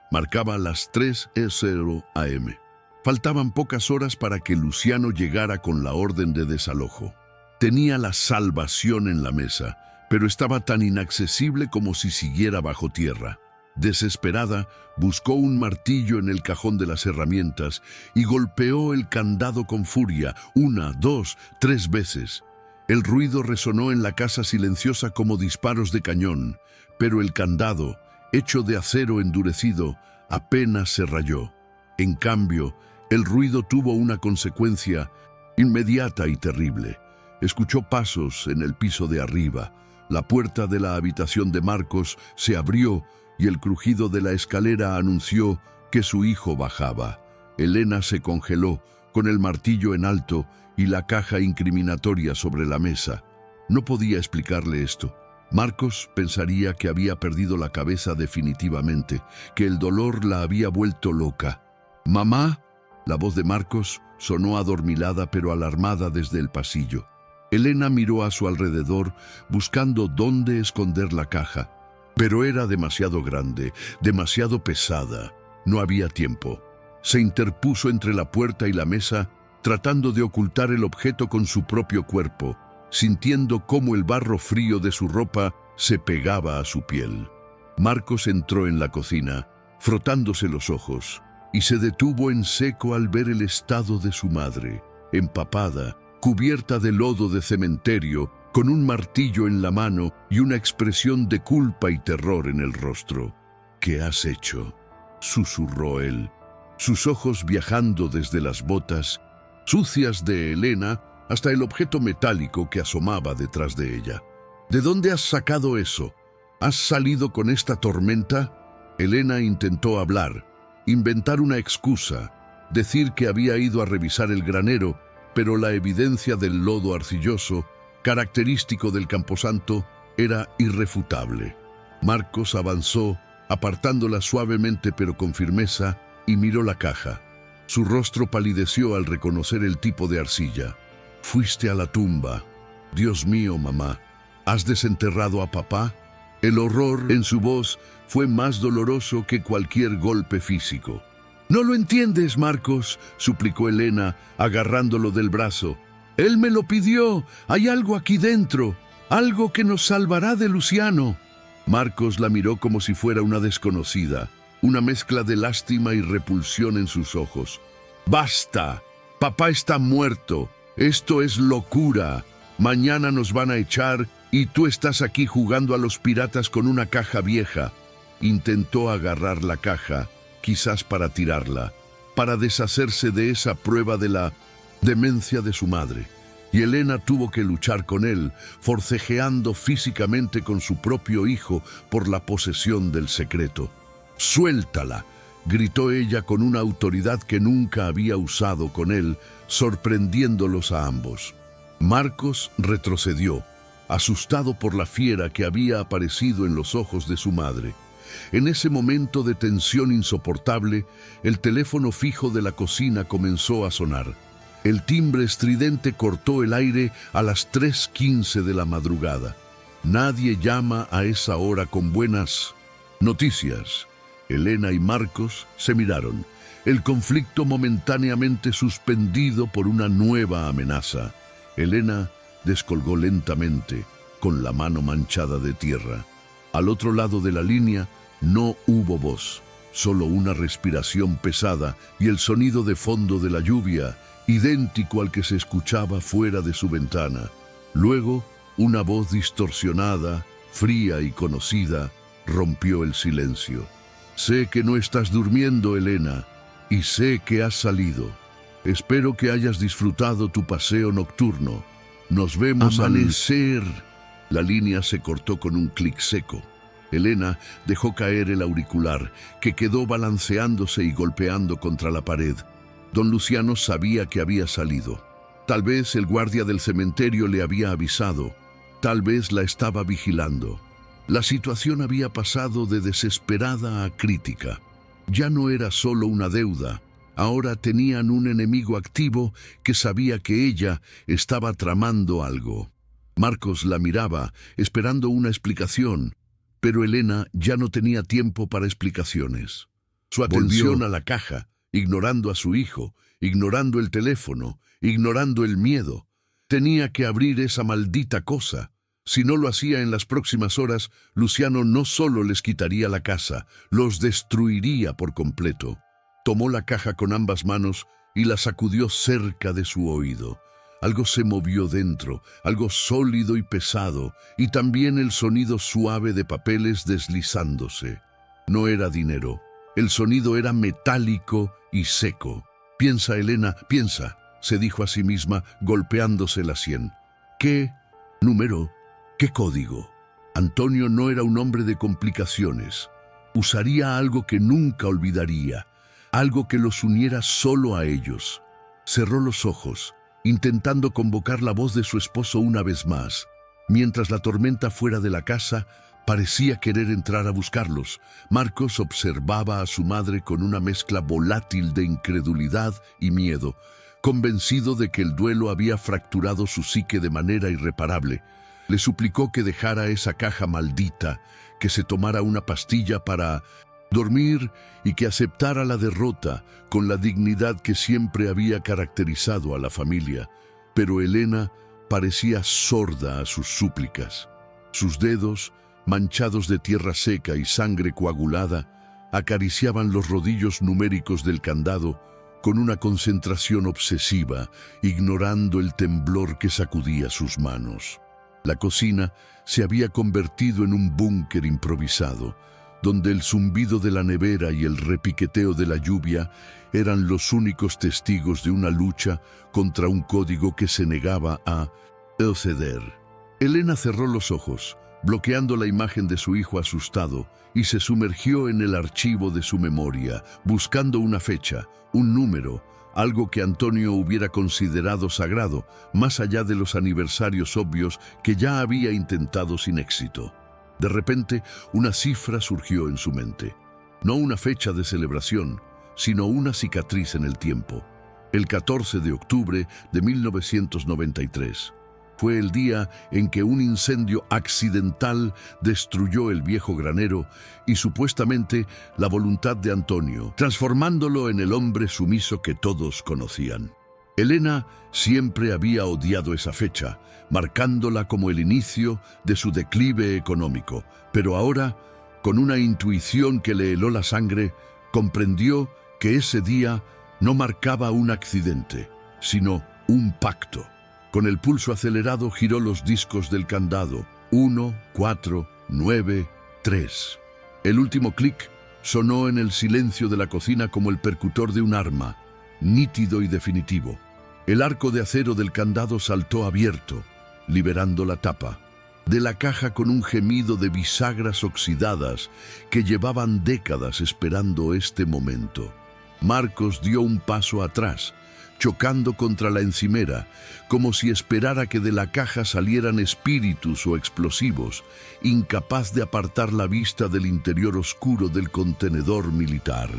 marcaba las 3:00 am. Faltaban pocas horas para que Luciano llegara con la orden de desalojo. Tenía la salvación en la mesa, pero estaba tan inaccesible como si siguiera bajo tierra. Desesperada, buscó un martillo en el cajón de las herramientas y golpeó el candado con furia, 1, 2, 3 veces. El ruido resonó en la casa silenciosa como disparos de cañón, pero el candado, hecho de acero endurecido, apenas se rayó. En cambio, el ruido tuvo una consecuencia. inmediata y terrible. Escuchó pasos en el piso de arriba. La puerta de la habitación de Marcos se abrió y el crujido de la escalera anunció que su hijo bajaba. Elena se congeló, con el martillo en alto y la caja incriminatoria sobre la mesa. No podía explicarle esto. Marcos pensaría que había perdido la cabeza definitivamente, que el dolor la había vuelto loca. «¡Mamá!». La voz de Marcos sonó adormilada pero alarmada desde el pasillo. Elena miró a su alrededor buscando dónde esconder la caja. Pero era demasiado grande, demasiado pesada. No había tiempo. Se interpuso entre la puerta y la mesa, tratando de ocultar el objeto con su propio cuerpo, sintiendo cómo el barro frío de su ropa se pegaba a su piel. Marcos entró en la cocina, frotándose los ojos, y se detuvo en seco al ver el estado de su madre, empapada, cubierta de lodo de cementerio, con un martillo en la mano y una expresión de culpa y terror en el rostro. «¿Qué has hecho?», susurró él, sus ojos viajando desde las botas, sucias de Elena, hasta el objeto metálico que asomaba detrás de ella. «¿De dónde has sacado eso? ¿Has salido con esta tormenta?». Elena intentó hablar, inventar una excusa, decir que había ido a revisar el granero, pero la evidencia del lodo arcilloso, característico del camposanto, era irrefutable. Marcos avanzó, apartándola suavemente pero con firmeza, y miró la caja. Su rostro palideció al reconocer el tipo de arcilla. «Fuiste a la tumba. Dios mío, mamá, ¿has desenterrado a papá?». El horror en su voz fue más doloroso que cualquier golpe físico. «No lo entiendes, Marcos», suplicó Elena, agarrándolo del brazo. «Él me lo pidió. Hay algo aquí dentro, algo que nos salvará de Luciano». Marcos la miró como si fuera una desconocida, una mezcla de lástima y repulsión en sus ojos. «Basta. Papá está muerto. Esto es locura. Mañana nos van a echar y tú estás aquí jugando a los piratas con una caja vieja». Intentó agarrar la caja, quizás para tirarla, para deshacerse de esa prueba de la demencia de su madre. Y Elena tuvo que luchar con él, forcejeando físicamente con su propio hijo por la posesión del secreto. «Suéltala», gritó ella con una autoridad que nunca había usado con él, sorprendiéndolos a ambos. Marcos retrocedió, asustado por la fiera que había aparecido en los ojos de su madre. En ese momento de tensión insoportable, el teléfono fijo de la cocina comenzó a sonar. El timbre estridente cortó el aire a las 3:15 de la madrugada. Nadie llama a esa hora con buenas noticias. Elena y Marcos se miraron, el conflicto momentáneamente suspendido por una nueva amenaza. Elena descolgó lentamente, con la mano manchada de tierra. Al otro lado de la línea no hubo voz, solo una respiración pesada y el sonido de fondo de la lluvia, idéntico al que se escuchaba fuera de su ventana. Luego, una voz distorsionada, fría y conocida, rompió el silencio. «Sé que no estás durmiendo, Elena, y sé que has salido. Espero que hayas disfrutado tu paseo nocturno. Nos vemos al amanecer». La línea se cortó con un clic seco. Elena dejó caer el auricular, que quedó balanceándose y golpeando contra la pared. Don Luciano sabía que había salido. Tal vez el guardia del cementerio le había avisado. Tal vez la estaba vigilando. La situación había pasado de desesperada a crítica. Ya no era solo una deuda. Ahora tenían un enemigo activo que sabía que ella estaba tramando algo. Marcos la miraba, esperando una explicación, pero Elena ya no tenía tiempo para explicaciones. Su atención volvió a la caja, ignorando a su hijo, ignorando el teléfono, ignorando el miedo. Tenía que abrir esa maldita cosa. Si no lo hacía en las próximas horas, Luciano no solo les quitaría la casa, los destruiría por completo. Tomó la caja con ambas manos y la sacudió cerca de su oído. Algo se movió dentro, algo sólido y pesado, y también el sonido suave de papeles deslizándose. No era dinero. El sonido era metálico y seco. «Piensa, Elena, piensa. se dijo a sí misma, golpeándose la sien. ¿Qué número? ¿Qué código? Antonio no era un hombre de complicaciones. Usaría algo que nunca olvidaría, algo que los uniera solo a ellos. Cerró los ojos, intentando convocar la voz de su esposo una vez más, mientras la tormenta fuera de la casa parecía querer entrar a buscarlos. Marcos observaba a su madre con una mezcla volátil de incredulidad y miedo, convencido de que el duelo había fracturado su psique de manera irreparable. Le suplicó que dejara esa caja maldita, que se tomara una pastilla para dormir y que aceptara la derrota con la dignidad que siempre había caracterizado a la familia. Pero Elena parecía sorda a sus súplicas. Sus dedos, manchados de tierra seca y sangre coagulada, acariciaban los rodillos numéricos del candado con una concentración obsesiva, ignorando el temblor que sacudía sus manos. La cocina se había convertido en un búnker improvisado, donde el zumbido de la nevera y el repiqueteo de la lluvia eran los únicos testigos de una lucha contra un código que se negaba a ceder. Elena cerró los ojos, bloqueando la imagen de su hijo asustado, y se sumergió en el archivo de su memoria, buscando una fecha, un número, algo que Antonio hubiera considerado sagrado, más allá de los aniversarios obvios que ya había intentado sin éxito. De repente, una cifra surgió en su mente. No una fecha de celebración, sino una cicatriz en el tiempo. El 14 de octubre de 1993. Fue el día en que un incendio accidental destruyó el viejo granero y supuestamente la voluntad de Antonio, transformándolo en el hombre sumiso que todos conocían. Elena siempre había odiado esa fecha, marcándola como el inicio de su declive económico, pero ahora, con una intuición que le heló la sangre, comprendió que ese día no marcaba un accidente, sino un pacto. Con el pulso acelerado giró los discos del candado. 1, 4, 9, 3. El último clic sonó en el silencio de la cocina como el percutor de un arma, nítido y definitivo. El arco de acero del candado saltó abierto, liberando la tapa de la caja con un gemido de bisagras oxidadas que llevaban décadas esperando este momento. Marcos dio un paso atrás, chocando contra la encimera, como si esperara que de la caja salieran espíritus o explosivos, incapaz de apartar la vista del interior oscuro del contenedor militar.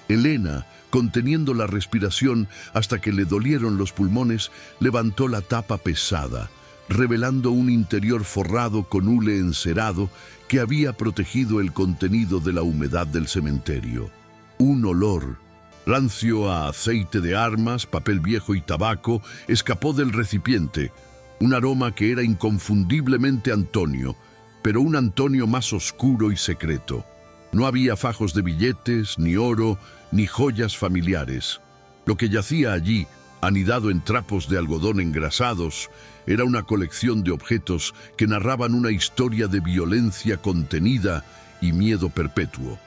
Elena, conteniendo la respiración hasta que le dolieron los pulmones, levantó la tapa pesada, revelando un interior forrado con hule encerado que había protegido el contenido de la humedad del cementerio. Un olor rancio a aceite de armas, papel viejo y tabaco, escapó del recipiente, un aroma que era inconfundiblemente Antonio, pero un Antonio más oscuro y secreto. No había fajos de billetes, ni oro, ni joyas familiares. Lo que yacía allí, anidado en trapos de algodón engrasados, era una colección de objetos que narraban una historia de violencia contenida y miedo perpetuo.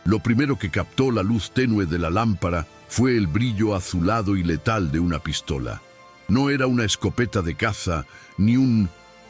Lo primero que captó la luz tenue de la lámpara fue el brillo azulado y letal de una pistola. No era una escopeta de caza ni un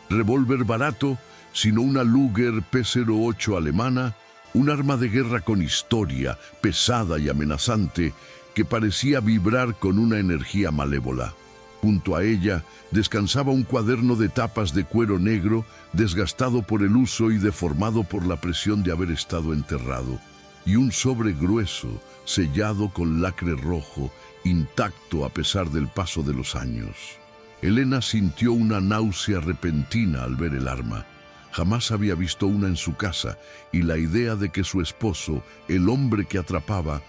revólver barato, sino una Luger P-08 alemana, un arma de guerra con historia, pesada y amenazante, que parecía vibrar con una energía malévola. Junto a ella descansaba un cuaderno de tapas de cuero negro, desgastado por el uso y deformado por la presión de haber estado enterrado, y un sobre grueso, sellado con lacre rojo, intacto a pesar del paso de los años. Elena sintió una náusea repentina al ver el arma. Jamás había visto una en su casa, y la idea de que su esposo, el hombre que atrapaba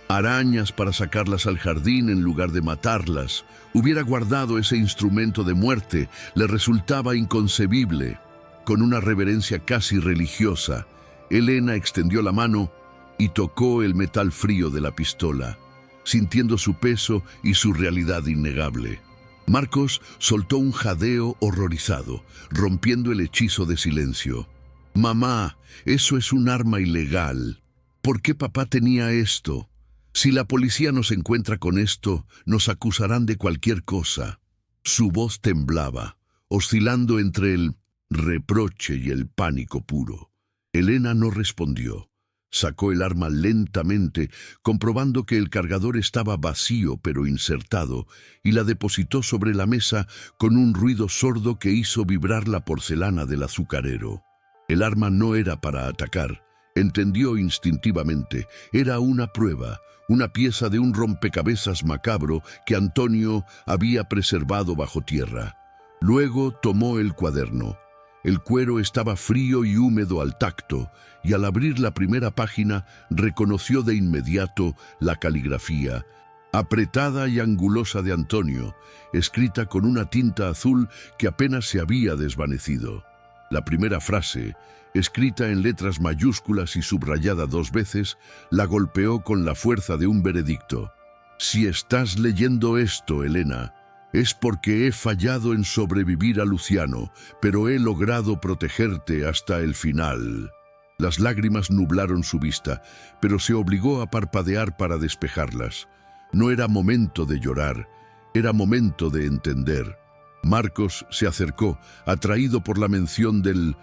arañas para sacarlas al jardín en lugar de matarlas, hubiera guardado ese instrumento de muerte, le resultaba inconcebible. Con una reverencia casi religiosa, Elena extendió la mano y tocó el metal frío de la pistola, sintiendo su peso y su realidad innegable. Marcos soltó un jadeo horrorizado, rompiendo el hechizo de silencio. «Mamá, eso es un arma ilegal. ¿Por qué papá tenía esto?» Si la policía nos encuentra con esto, nos acusarán de cualquier cosa. Su voz temblaba, oscilando entre el reproche y el pánico puro. Elena no respondió. Sacó el arma lentamente, comprobando que el cargador estaba vacío pero insertado, y la depositó sobre la mesa con un ruido sordo que hizo vibrar la porcelana del azucarero. El arma no era para atacar, entendió instintivamente. Era una prueba, una pieza de un rompecabezas macabro que Antonio había preservado bajo tierra. Luego tomó el cuaderno. El cuero estaba frío y húmedo al tacto, y al abrir la primera página reconoció de inmediato la caligrafía, apretada y angulosa de Antonio, escrita con una tinta azul que apenas se había desvanecido. La primera frase, escrita en letras mayúsculas y subrayada 2 veces, la golpeó con la fuerza de un veredicto. Si estás leyendo esto, Elena, es porque he fallado en sobrevivir a Luciano, pero he logrado protegerte hasta el final. Las lágrimas nublaron su vista, pero se obligó a parpadear para despejarlas. No era momento de llorar, era momento de entender. Marcos se acercó, atraído por la mención del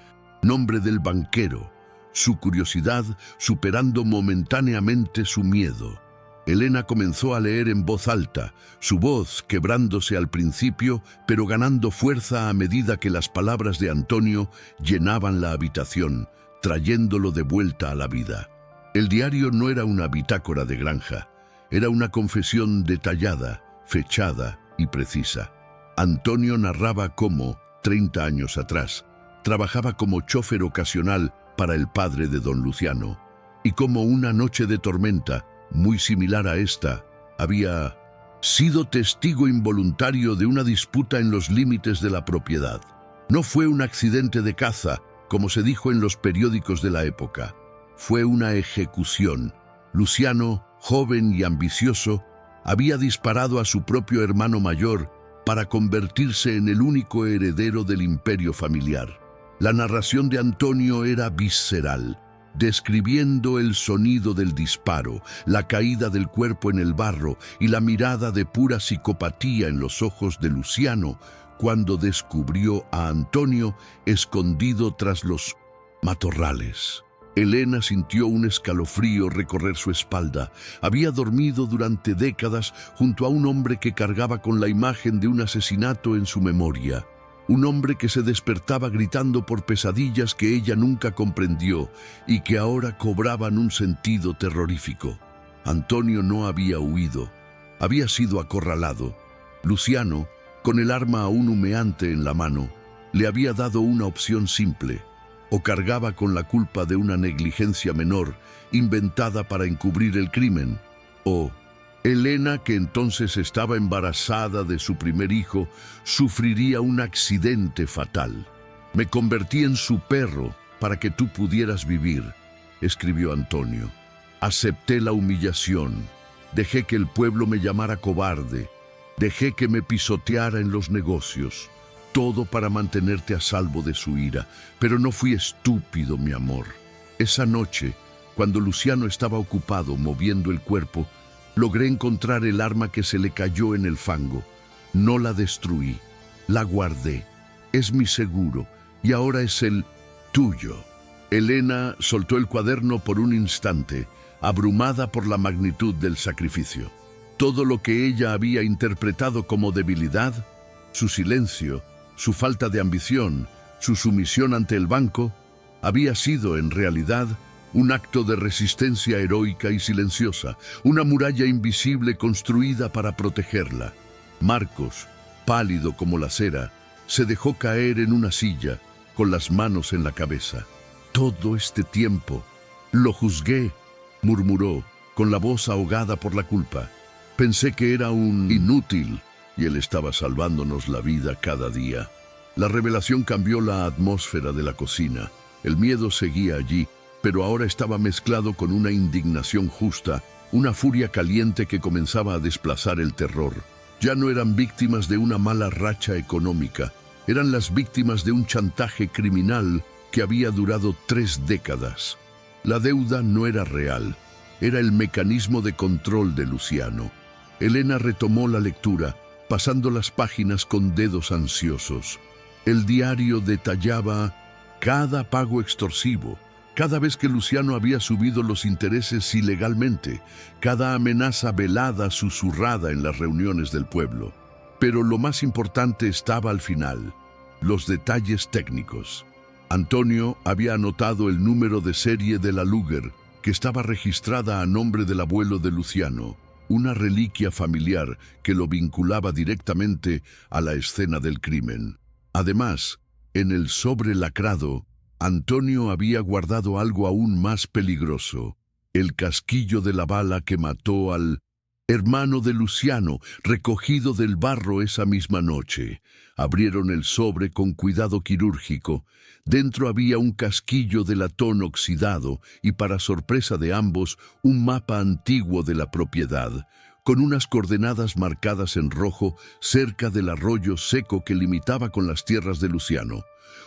nombre del banquero, su curiosidad superando momentáneamente su miedo. Elena comenzó a leer en voz alta, su voz quebrándose al principio, pero ganando fuerza a medida que las palabras de Antonio llenaban la habitación, trayéndolo de vuelta a la vida. El diario no era una bitácora de granja, era una confesión detallada, fechada y precisa. Antonio narraba cómo, 30 años atrás, trabajaba como chofer ocasional para el padre de don Luciano, y cómo una noche de tormenta, muy similar a esta, había sido testigo involuntario de una disputa en los límites de la propiedad. No fue un accidente de caza, como se dijo en los periódicos de la época. Fue una ejecución. Luciano, joven y ambicioso, había disparado a su propio hermano mayor para convertirse en el único heredero del imperio familiar. La narración de Antonio era visceral, describiendo el sonido del disparo, la caída del cuerpo en el barro y la mirada de pura psicopatía en los ojos de Luciano cuando descubrió a Antonio escondido tras los matorrales. Elena sintió un escalofrío recorrer su espalda. Había dormido durante décadas junto a un hombre que cargaba con la imagen de un asesinato en su memoria. Un hombre que se despertaba gritando por pesadillas que ella nunca comprendió y que ahora cobraban un sentido terrorífico. Antonio no había huido, había sido acorralado. Luciano, con el arma aún humeante en la mano, le había dado una opción simple: o cargaba con la culpa de una negligencia menor inventada para encubrir el crimen, o Elena, que entonces estaba embarazada de su primer hijo, sufriría un accidente fatal. «Me convertí en su perro para que tú pudieras vivir», escribió Antonio. «Acepté la humillación, dejé que el pueblo me llamara cobarde, dejé que me pisoteara en los negocios, todo para mantenerte a salvo de su ira, pero no fui estúpido, mi amor. Esa noche, cuando Luciano estaba ocupado moviendo el cuerpo, logré encontrar el arma que se le cayó en el fango. No la destruí, la guardé. Es mi seguro y ahora es el tuyo». Elena soltó el cuaderno por un instante, abrumada por la magnitud del sacrificio. Todo lo que ella había interpretado como debilidad, su silencio, su falta de ambición, su sumisión ante el banco, había sido en realidad un acto de resistencia heroica y silenciosa, una muralla invisible construida para protegerla. Marcos, pálido como la cera, se dejó caer en una silla, con las manos en la cabeza. «Todo este tiempo lo juzgué», murmuró, con la voz ahogada por la culpa. «Pensé que era un inútil, y él estaba salvándonos la vida cada día». La revelación cambió la atmósfera de la cocina. El miedo seguía allí, pero ahora estaba mezclado con una indignación justa, una furia caliente que comenzaba a desplazar el terror. Ya no eran víctimas de una mala racha económica, eran las víctimas de un chantaje criminal que había durado 3 décadas. La deuda no era real, era el mecanismo de control de Luciano. Elena retomó la lectura, pasando las páginas con dedos ansiosos. El diario detallaba cada pago extorsivo, cada vez que Luciano había subido los intereses ilegalmente, cada amenaza velada susurrada en las reuniones del pueblo. Pero lo más importante estaba al final, los detalles técnicos. Antonio había anotado el número de serie de la Luger, que estaba registrada a nombre del abuelo de Luciano, una reliquia familiar que lo vinculaba directamente a la escena del crimen. Además, en el sobre lacrado, Antonio había guardado algo aún más peligroso, el casquillo de la bala que mató al hermano de Luciano, recogido del barro esa misma noche. Abrieron el sobre con cuidado quirúrgico. Dentro había un casquillo de latón oxidado y, para sorpresa de ambos, un mapa antiguo de la propiedad, con unas coordenadas marcadas en rojo cerca del arroyo seco que limitaba con las tierras de Luciano.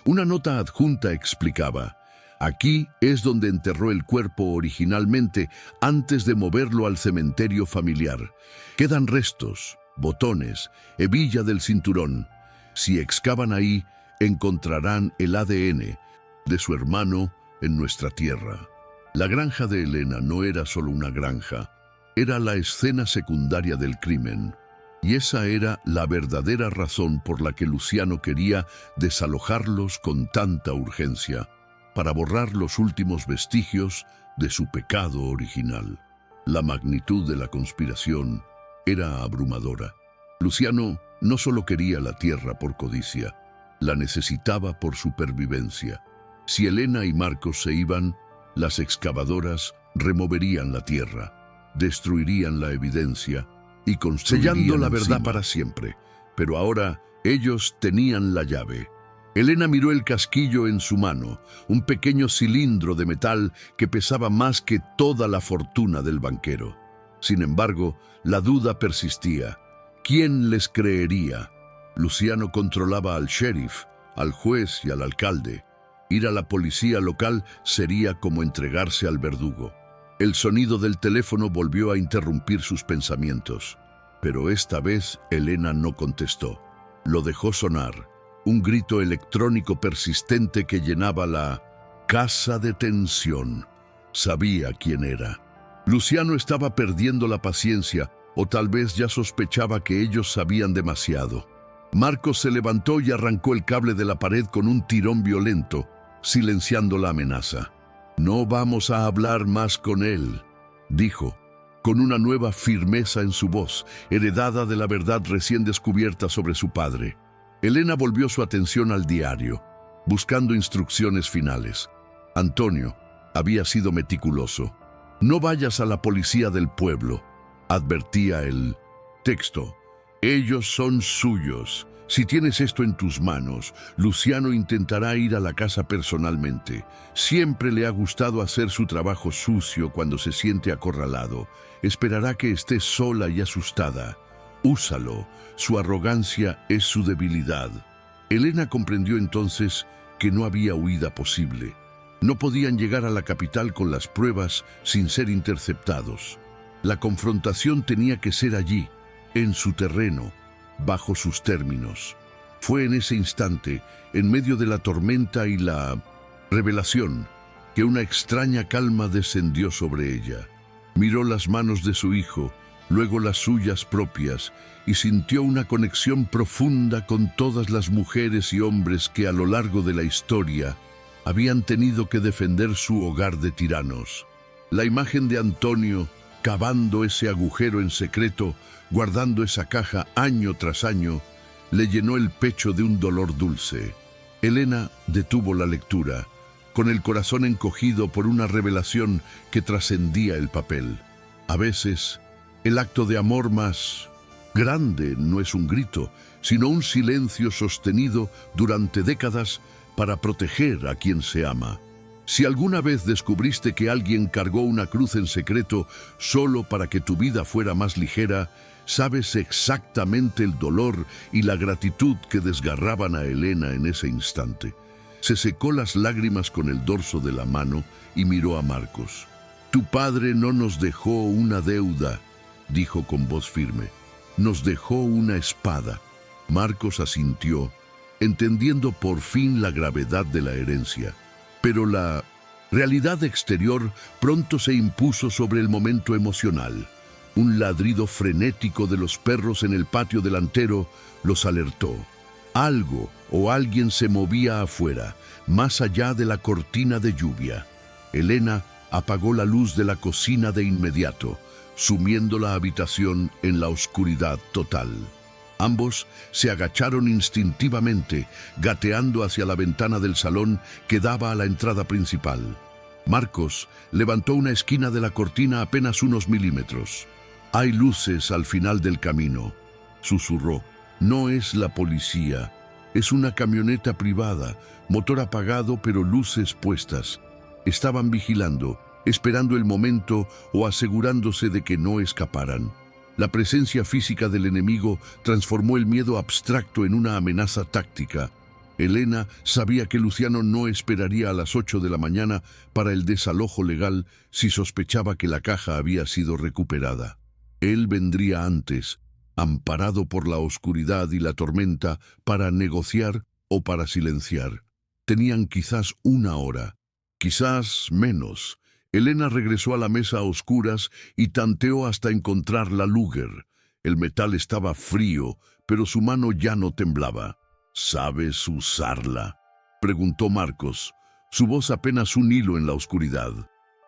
Una nota adjunta explicaba: aquí es donde enterró el cuerpo originalmente antes de moverlo al cementerio familiar. Quedan restos, botones, hebilla del cinturón. Si excavan ahí, encontrarán el ADN de su hermano en nuestra tierra. La granja de Elena no era solo una granja, era la escena secundaria del crimen. Y esa era la verdadera razón por la que Luciano quería desalojarlos con tanta urgencia, para borrar los últimos vestigios de su pecado original. La magnitud de la conspiración era abrumadora. Luciano no solo quería la tierra por codicia, la necesitaba por supervivencia. Si Elena y Marcos se iban, las excavadoras removerían la tierra, destruirían la evidencia y construirían sellando la verdad para siempre. Pero ahora ellos tenían la llave. Elena miró el casquillo en su mano, un pequeño cilindro de metal que pesaba más que toda la fortuna del banquero. Sin embargo, la duda persistía. ¿Quién les creería? Luciano controlaba al sheriff, al juez y al alcalde. Ir a la policía local sería como entregarse al verdugo. El sonido del teléfono volvió a interrumpir sus pensamientos. Pero esta vez Elena no contestó. Lo dejó sonar. Un grito electrónico persistente que llenaba la casa de tensión. Sabía quién era. Luciano estaba perdiendo la paciencia, o tal vez ya sospechaba que ellos sabían demasiado. Marcos se levantó y arrancó el cable de la pared con un tirón violento, silenciando la amenaza. «No vamos a hablar más con él», dijo, con una nueva firmeza en su voz, heredada de la verdad recién descubierta sobre su padre. Elena volvió su atención al diario, buscando instrucciones finales. Antonio había sido meticuloso. «No vayas a la policía del pueblo», advertía el texto. «Ellos son suyos. Si tienes esto en tus manos, Luciano intentará ir a la casa personalmente. Siempre le ha gustado hacer su trabajo sucio cuando se siente acorralado. Esperará que estés sola y asustada. Úsalo. Su arrogancia es su debilidad». Elena comprendió entonces que no había huida posible. No podían llegar a la capital con las pruebas sin ser interceptados. La confrontación tenía que ser allí, en su terreno, bajo sus términos. Fue en ese instante, en medio de la tormenta y la revelación, que una extraña calma descendió sobre ella. Miró las manos de su hijo, luego las suyas propias, y sintió una conexión profunda con todas las mujeres y hombres que a lo largo de la historia habían tenido que defender su hogar de tiranos. La imagen de Antonio cavando ese agujero en secreto, guardando esa caja año tras año, le llenó el pecho de un dolor dulce. Elena detuvo la lectura, con el corazón encogido por una revelación que trascendía el papel. A veces, el acto de amor más grande no es un grito, sino un silencio sostenido durante décadas para proteger a quien se ama. Si alguna vez descubriste que alguien cargó una cruz en secreto solo para que tu vida fuera más ligera, sabes exactamente el dolor y la gratitud que desgarraban a Elena en ese instante. Se secó las lágrimas con el dorso de la mano y miró a Marcos. Tu padre no nos dejó una deuda, dijo con voz firme. Nos dejó una espada. Marcos asintió, entendiendo por fin la gravedad de la herencia. Pero la realidad exterior pronto se impuso sobre el momento emocional. Un ladrido frenético de los perros en el patio delantero los alertó. Algo o alguien se movía afuera, más allá de la cortina de lluvia. Elena apagó la luz de la cocina de inmediato, sumiendo la habitación en la oscuridad total. Ambos se agacharon instintivamente, gateando hacia la ventana del salón que daba a la entrada principal. Marcos levantó una esquina de la cortina apenas unos milímetros. «Hay luces al final del camino», susurró. «No es la policía. Es una camioneta privada, motor apagado pero luces puestas. Estaban vigilando, esperando el momento o asegurándose de que no escaparan». La presencia física del enemigo transformó el miedo abstracto en una amenaza táctica. Elena sabía que Luciano no esperaría a las 8 de la mañana para el desalojo legal si sospechaba que la caja había sido recuperada. Él vendría antes, amparado por la oscuridad y la tormenta, para negociar o para silenciar. Tenían quizás una hora, quizás menos. Elena regresó a la mesa a oscuras y tanteó hasta encontrar la Luger. El metal estaba frío, pero su mano ya no temblaba. «¿Sabes usarla?», preguntó Marcos, su voz apenas un hilo en la oscuridad.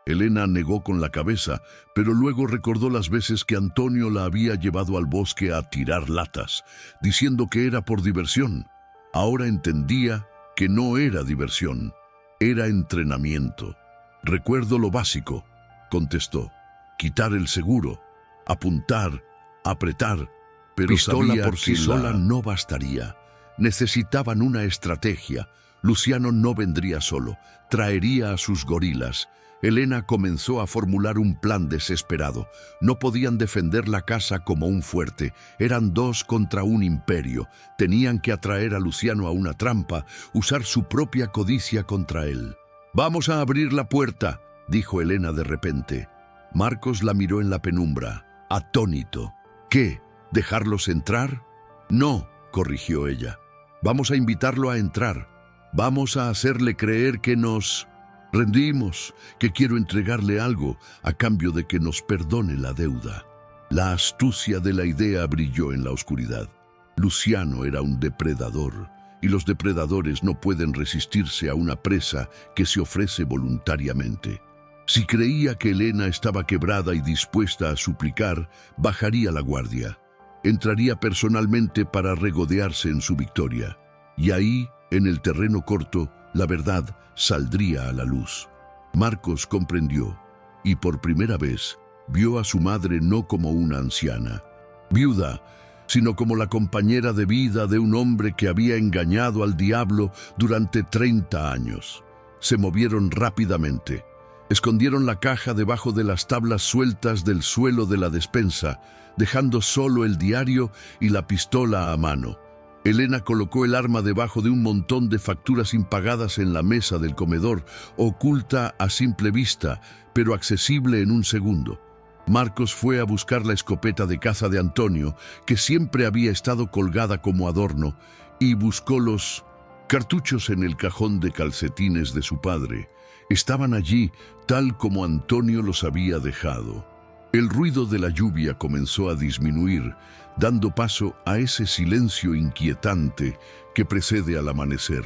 Elena negó con la cabeza, pero luego recordó las veces que Antonio la había llevado al bosque a tirar latas, diciendo que era por diversión. Ahora entendía que no era diversión, era entrenamiento. «Recuerdo lo básico», contestó. «Quitar el seguro, apuntar, apretar». Pero pistola sabía por sí sola no bastaría. Necesitaban una estrategia. Luciano no vendría solo, traería a sus gorilas. Elena comenzó a formular un plan desesperado. No podían defender la casa como un fuerte. Eran dos contra un imperio. Tenían que atraer a Luciano a una trampa, usar su propia codicia contra él. «Vamos a abrir la puerta», dijo Elena de repente. Marcos la miró en la penumbra, atónito. «¿Qué? ¿Dejarlos entrar?» «No», corrigió ella. «Vamos a invitarlo a entrar. Vamos a hacerle creer que nos rendimos, que quiero entregarle algo a cambio de que nos perdone la deuda». La astucia de la idea brilló en la oscuridad. Luciano era un depredador, y los depredadores no pueden resistirse a una presa que se ofrece voluntariamente. Si creía que Elena estaba quebrada y dispuesta a suplicar, bajaría la guardia. Entraría personalmente para regodearse en su victoria. Y ahí, en el terreno corto, la verdad saldría a la luz. Marcos comprendió, y por primera vez vio a su madre no como una anciana, viuda, sino como la compañera de vida de un hombre que había engañado al diablo durante 30 años. Se movieron rápidamente. Escondieron la caja debajo de las tablas sueltas del suelo de la despensa, dejando solo el diario y la pistola a mano. Elena colocó el arma debajo de un montón de facturas impagadas en la mesa del comedor, oculta a simple vista, pero accesible en un segundo. Marcos fue a buscar la escopeta de caza de Antonio, que siempre había estado colgada como adorno, y buscó los cartuchos en el cajón de calcetines de su padre. Estaban allí tal como Antonio los había dejado. El ruido de la lluvia comenzó a disminuir, dando paso a ese silencio inquietante que precede al amanecer.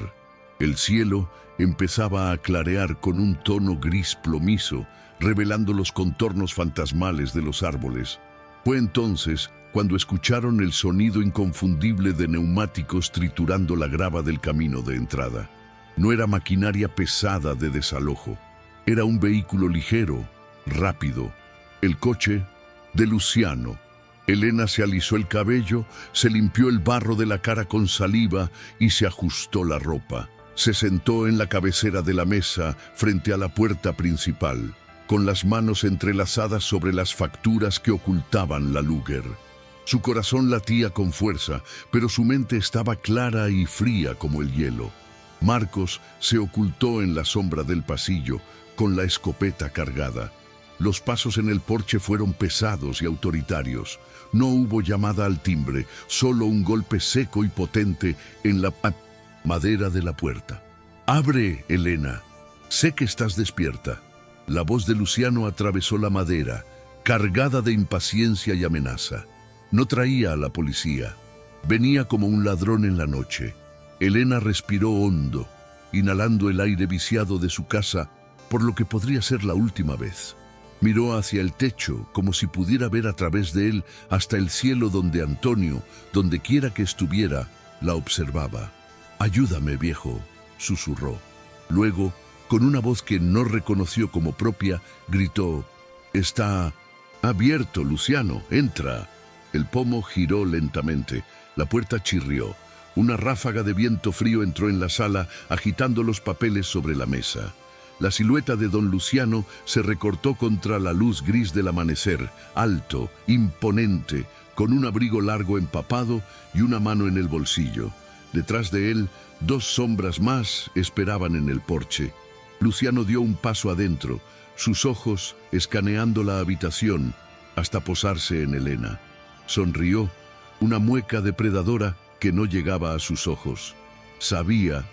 El cielo empezaba a clarear con un tono gris plomizo, revelando los contornos fantasmales de los árboles. Fue entonces cuando escucharon el sonido inconfundible de neumáticos triturando la grava del camino de entrada. No era maquinaria pesada de desalojo, era un vehículo ligero, rápido, el coche de Luciano. Elena se alisó el cabello, se limpió el barro de la cara con saliva y se ajustó la ropa. Se sentó en la cabecera de la mesa frente a la puerta principal, con las manos entrelazadas sobre las facturas que ocultaban la Luger. Su corazón latía con fuerza, pero su mente estaba clara y fría como el hielo. Marcos se ocultó en la sombra del pasillo, con la escopeta cargada. Los pasos en el porche fueron pesados y autoritarios. No hubo llamada al timbre, solo un golpe seco y potente en la madera de la puerta. «¡Abre, Elena! Sé que estás despierta». La voz de Luciano atravesó la madera, cargada de impaciencia y amenaza. No traía a la policía. Venía como un ladrón en la noche. Elena respiró hondo, inhalando el aire viciado de su casa, por lo que podría ser la última vez. Miró hacia el techo, como si pudiera ver a través de él hasta el cielo donde Antonio, donde quiera que estuviera, la observaba. «Ayúdame, viejo», susurró. Luego, con una voz que no reconoció como propia, gritó: «Está abierto, Luciano, entra». El pomo giró lentamente. La puerta chirrió. Una ráfaga de viento frío entró en la sala, agitando los papeles sobre la mesa. La silueta de don Luciano se recortó contra la luz gris del amanecer, alto, imponente, con un abrigo largo empapado y una mano en el bolsillo. Detrás de él, dos sombras más esperaban en el porche. Luciano dio un paso adentro, sus ojos escaneando la habitación, hasta posarse en Elena. Sonrió, una mueca depredadora que no llegaba a sus ojos. «Sabía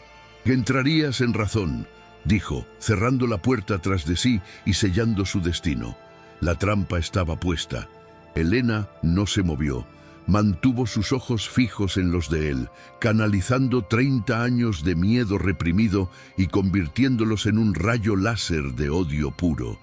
que entrarías en razón», dijo, cerrando la puerta tras de sí y sellando su destino. La trampa estaba puesta. Elena no se movió. Mantuvo sus ojos fijos en los de él, canalizando 30 años de miedo reprimido y convirtiéndolos en un rayo láser de odio puro.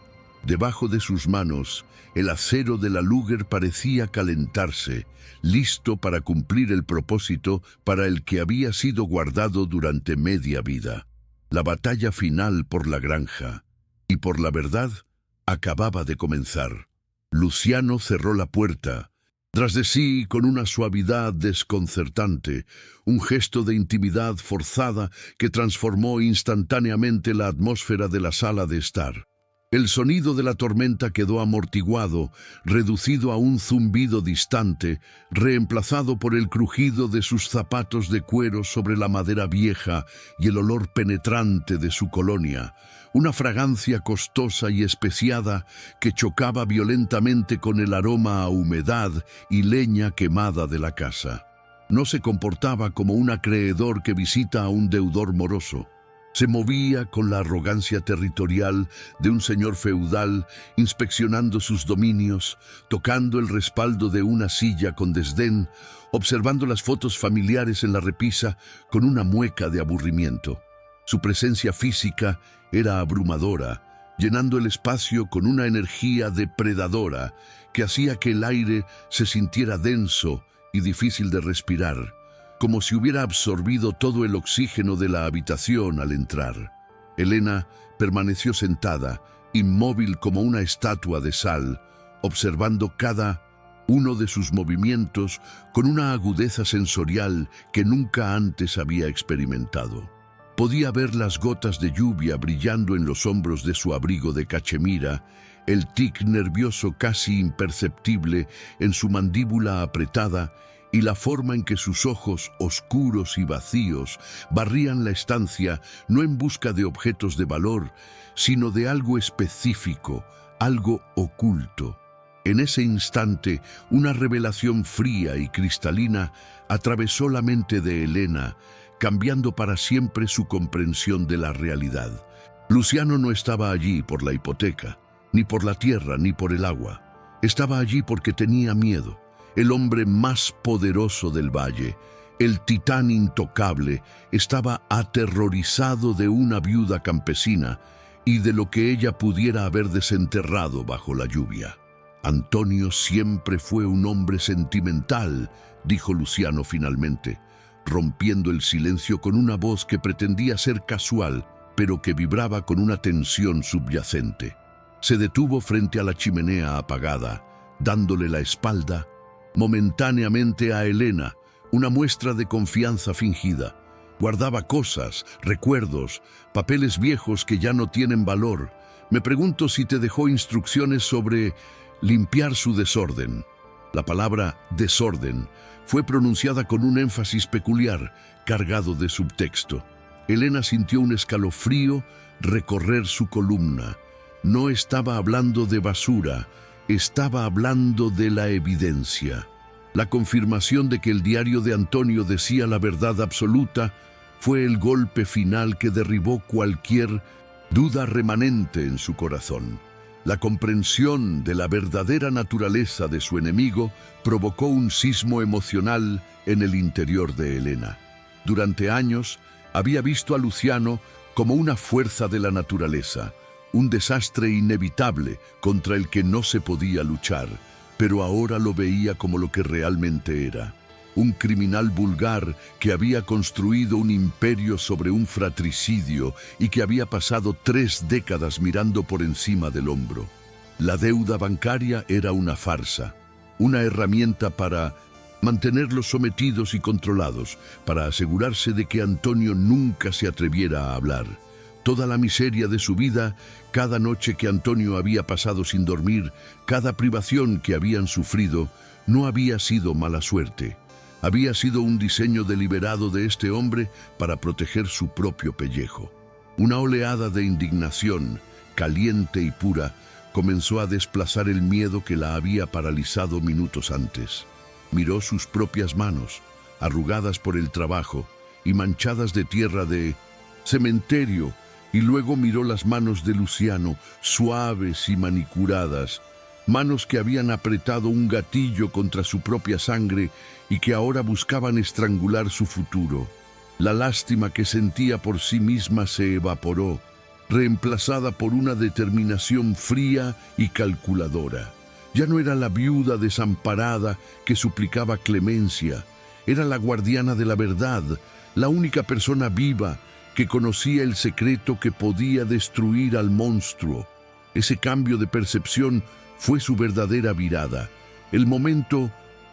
Debajo de sus manos, el acero de la Luger parecía calentarse, listo para cumplir el propósito para el que había sido guardado durante media vida. La batalla final por la granja y por la verdad acababa de comenzar. Luciano cerró la puerta. Tras de sí, con una suavidad desconcertante, un gesto de intimidad forzada que transformó instantáneamente la atmósfera de la sala de estar. El sonido de la tormenta quedó amortiguado, reducido a un zumbido distante, reemplazado por el crujido de sus zapatos de cuero sobre la madera vieja y el olor penetrante de su colonia, una fragancia costosa y especiada que chocaba violentamente con el aroma a humedad y leña quemada de la casa. No se comportaba como un acreedor que visita a un deudor moroso. Se movía con la arrogancia territorial de un señor feudal, inspeccionando sus dominios, tocando el respaldo de una silla con desdén, observando las fotos familiares en la repisa con una mueca de aburrimiento. Su presencia física era abrumadora, llenando el espacio con una energía depredadora que hacía que el aire se sintiera denso y difícil de respirar, como si hubiera absorbido todo el oxígeno de la habitación al entrar. Elena permaneció sentada, inmóvil como una estatua de sal, observando cada uno de sus movimientos con una agudeza sensorial que nunca antes había experimentado. Podía ver las gotas de lluvia brillando en los hombros de su abrigo de cachemira, el tic nervioso casi imperceptible en su mandíbula apretada y la forma en que sus ojos oscuros y vacíos barrían la estancia no en busca de objetos de valor, sino de algo específico, algo oculto. En ese instante, una revelación fría y cristalina atravesó la mente de Elena, cambiando para siempre su comprensión de la realidad. Luciano no estaba allí por la hipoteca, ni por la tierra, ni por el agua. Estaba allí porque tenía miedo. El hombre más poderoso del valle, el titán intocable, estaba aterrorizado de una viuda campesina y de lo que ella pudiera haber desenterrado bajo la lluvia. Antonio siempre fue un hombre sentimental, dijo Luciano finalmente, rompiendo el silencio con una voz que pretendía ser casual, pero que vibraba con una tensión subyacente. Se detuvo frente a la chimenea apagada, dándole la espalda momentáneamente a Elena, una muestra de confianza fingida. Guardaba cosas, recuerdos, papeles viejos que ya no tienen valor. Me pregunto si te dejó instrucciones sobre limpiar su desorden. La palabra desorden fue pronunciada con un énfasis peculiar, cargado de subtexto. Elena sintió un escalofrío recorrer su columna. No estaba hablando de basura, estaba hablando de la evidencia. La confirmación de que el diario de Antonio decía la verdad absoluta fue el golpe final que derribó cualquier duda remanente en su corazón. La comprensión de la verdadera naturaleza de su enemigo provocó un sismo emocional en el interior de Elena. Durante años había visto a Luciano como una fuerza de la naturaleza, un desastre inevitable contra el que no se podía luchar, pero ahora lo veía como lo que realmente era: un criminal vulgar que había construido un imperio sobre un fratricidio y que había pasado 3 décadas mirando por encima del hombro. La deuda bancaria era una farsa, una herramienta para mantenerlos sometidos y controlados, para asegurarse de que Antonio nunca se atreviera a hablar. Toda la miseria de su vida, cada noche que Antonio había pasado sin dormir, cada privación que habían sufrido, no había sido mala suerte. Había sido un diseño deliberado de este hombre para proteger su propio pellejo. Una oleada de indignación, caliente y pura, comenzó a desplazar el miedo que la había paralizado minutos antes. Miró sus propias manos, arrugadas por el trabajo y manchadas de tierra de cementerio, y luego miró las manos de Luciano, suaves y manicuradas, manos que habían apretado un gatillo contra su propia sangre y que ahora buscaban estrangular su futuro. La lástima que sentía por sí misma se evaporó, reemplazada por una determinación fría y calculadora. Ya no era la viuda desamparada que suplicaba clemencia, era la guardiana de la verdad, la única persona viva que conocía el secreto que podía destruir al monstruo. Ese cambio de percepción fue su verdadera virada, el momento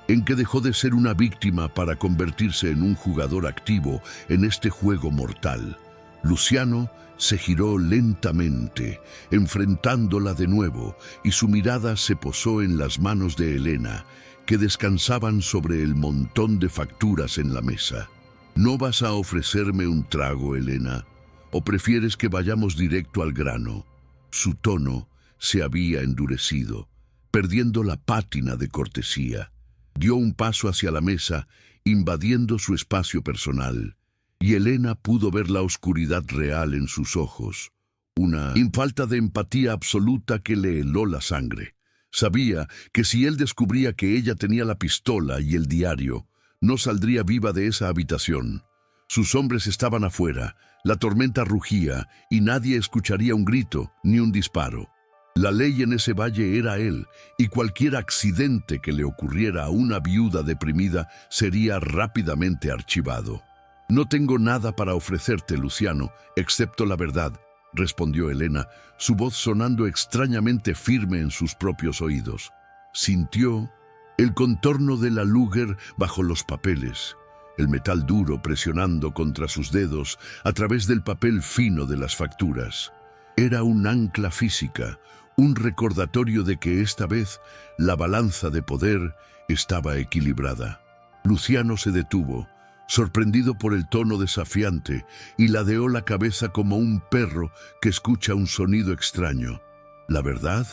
en que dejó de ser una víctima para convertirse en un jugador activo en este juego mortal. Luciano se giró lentamente, enfrentándola de nuevo, y su mirada se posó en las manos de Elena, que descansaban sobre el montón de facturas en la mesa. ¿No vas a ofrecerme un trago, Elena? ¿O prefieres que vayamos directo al grano? Su tono se había endurecido, perdiendo la pátina de cortesía. Dio un paso hacia la mesa, invadiendo su espacio personal, y Elena pudo ver la oscuridad real en sus ojos, una falta de empatía absoluta que le heló la sangre. Sabía que si él descubría que ella tenía la pistola y el diario, no saldría viva de esa habitación. Sus hombres estaban afuera, la tormenta rugía y nadie escucharía un grito ni un disparo. La ley en ese valle era él, y cualquier accidente que le ocurriera a una viuda deprimida sería rápidamente archivado. «No tengo nada para ofrecerte, Luciano, excepto la verdad», respondió Elena, su voz sonando extrañamente firme en sus propios oídos. Sintió el contorno de la Luger bajo los papeles, el metal duro presionando contra sus dedos a través del papel fino de las facturas. Era un ancla física, un recordatorio de que esta vez la balanza de poder estaba equilibrada. Luciano se detuvo, sorprendido por el tono desafiante, y ladeó la cabeza como un perro que escucha un sonido extraño. «¿La verdad?»,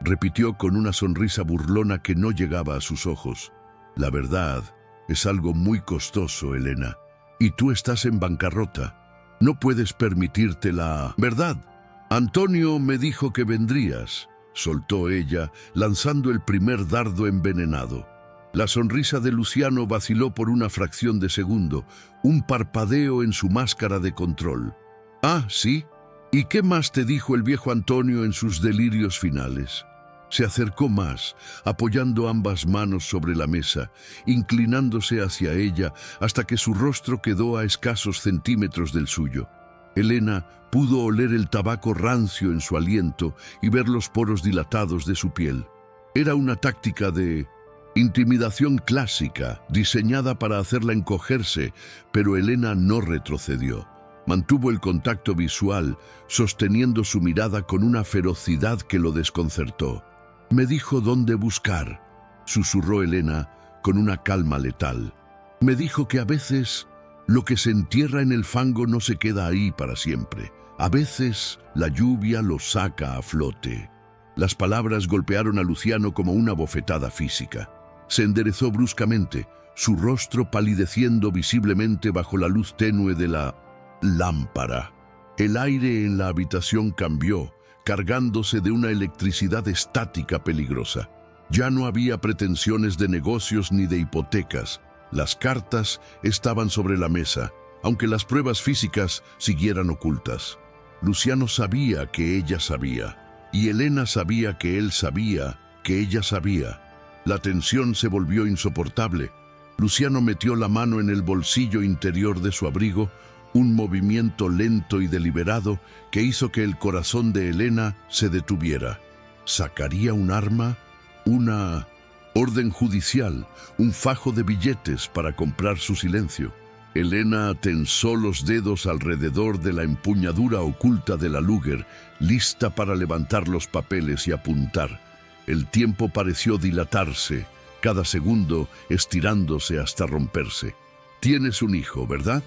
repitió con una sonrisa burlona que no llegaba a sus ojos. «La verdad es algo muy costoso, Elena, y tú estás en bancarrota. No puedes permitirte la verdad». «Antonio me dijo que vendrías», soltó ella, lanzando el primer dardo envenenado. La sonrisa de Luciano vaciló por una fracción de segundo, un parpadeo en su máscara de control. «Ah, ¿sí? ¿Y qué más te dijo el viejo Antonio en sus delirios finales?» Se acercó más, apoyando ambas manos sobre la mesa, inclinándose hacia ella hasta que su rostro quedó a escasos centímetros del suyo. Elena pudo oler el tabaco rancio en su aliento y ver los poros dilatados de su piel. Era una táctica de intimidación clásica, diseñada para hacerla encogerse, pero Elena no retrocedió. Mantuvo el contacto visual, sosteniendo su mirada con una ferocidad que lo desconcertó. «Me dijo dónde buscar», susurró Elena con una calma letal. «Me dijo que a veces lo que se entierra en el fango no se queda ahí para siempre. A veces la lluvia lo saca a flote. Las palabras golpearon a Luciano como una bofetada física. Se enderezó bruscamente, su rostro palideciendo visiblemente bajo la luz tenue de la lámpara. El aire en la habitación cambió, cargándose de una electricidad estática peligrosa. Ya no había pretensiones de negocios ni de hipotecas. Las cartas estaban sobre la mesa, aunque las pruebas físicas siguieran ocultas. Luciano sabía que ella sabía, y Elena sabía que él sabía que ella sabía. La tensión se volvió insoportable. Luciano metió la mano en el bolsillo interior de su abrigo, un movimiento lento y deliberado que hizo que el corazón de Elena se detuviera. ¿Sacaría un arma? ¿Una orden judicial? ¿Un fajo de billetes para comprar su silencio? Elena tensó los dedos alrededor de la empuñadura oculta de la Luger, lista para levantar los papeles y apuntar. El tiempo pareció dilatarse, cada segundo estirándose hasta romperse. «Tienes un hijo, ¿verdad?»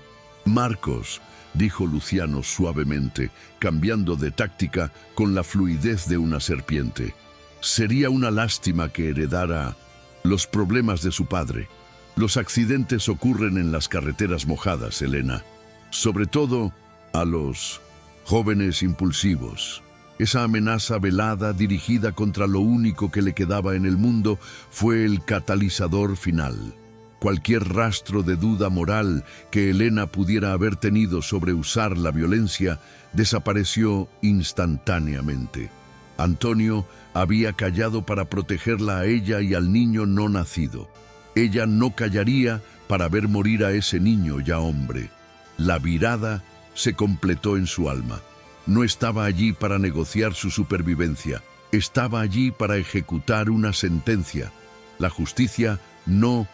«Marcos», dijo Luciano suavemente, cambiando de táctica con la fluidez de una serpiente. Sería una lástima que heredara los problemas de su padre. Los accidentes ocurren en las carreteras mojadas, Elena. Sobre todo a los jóvenes impulsivos. Esa amenaza velada dirigida contra lo único que le quedaba en el mundo fue el catalizador final. Cualquier rastro de duda moral que Elena pudiera haber tenido sobre usar la violencia desapareció instantáneamente. Antonio había callado para protegerla a ella y al niño no nacido. Ella no callaría para ver morir a ese niño ya hombre. La virada se completó en su alma. No estaba allí para negociar su supervivencia, estaba allí para ejecutar una sentencia. La justicia no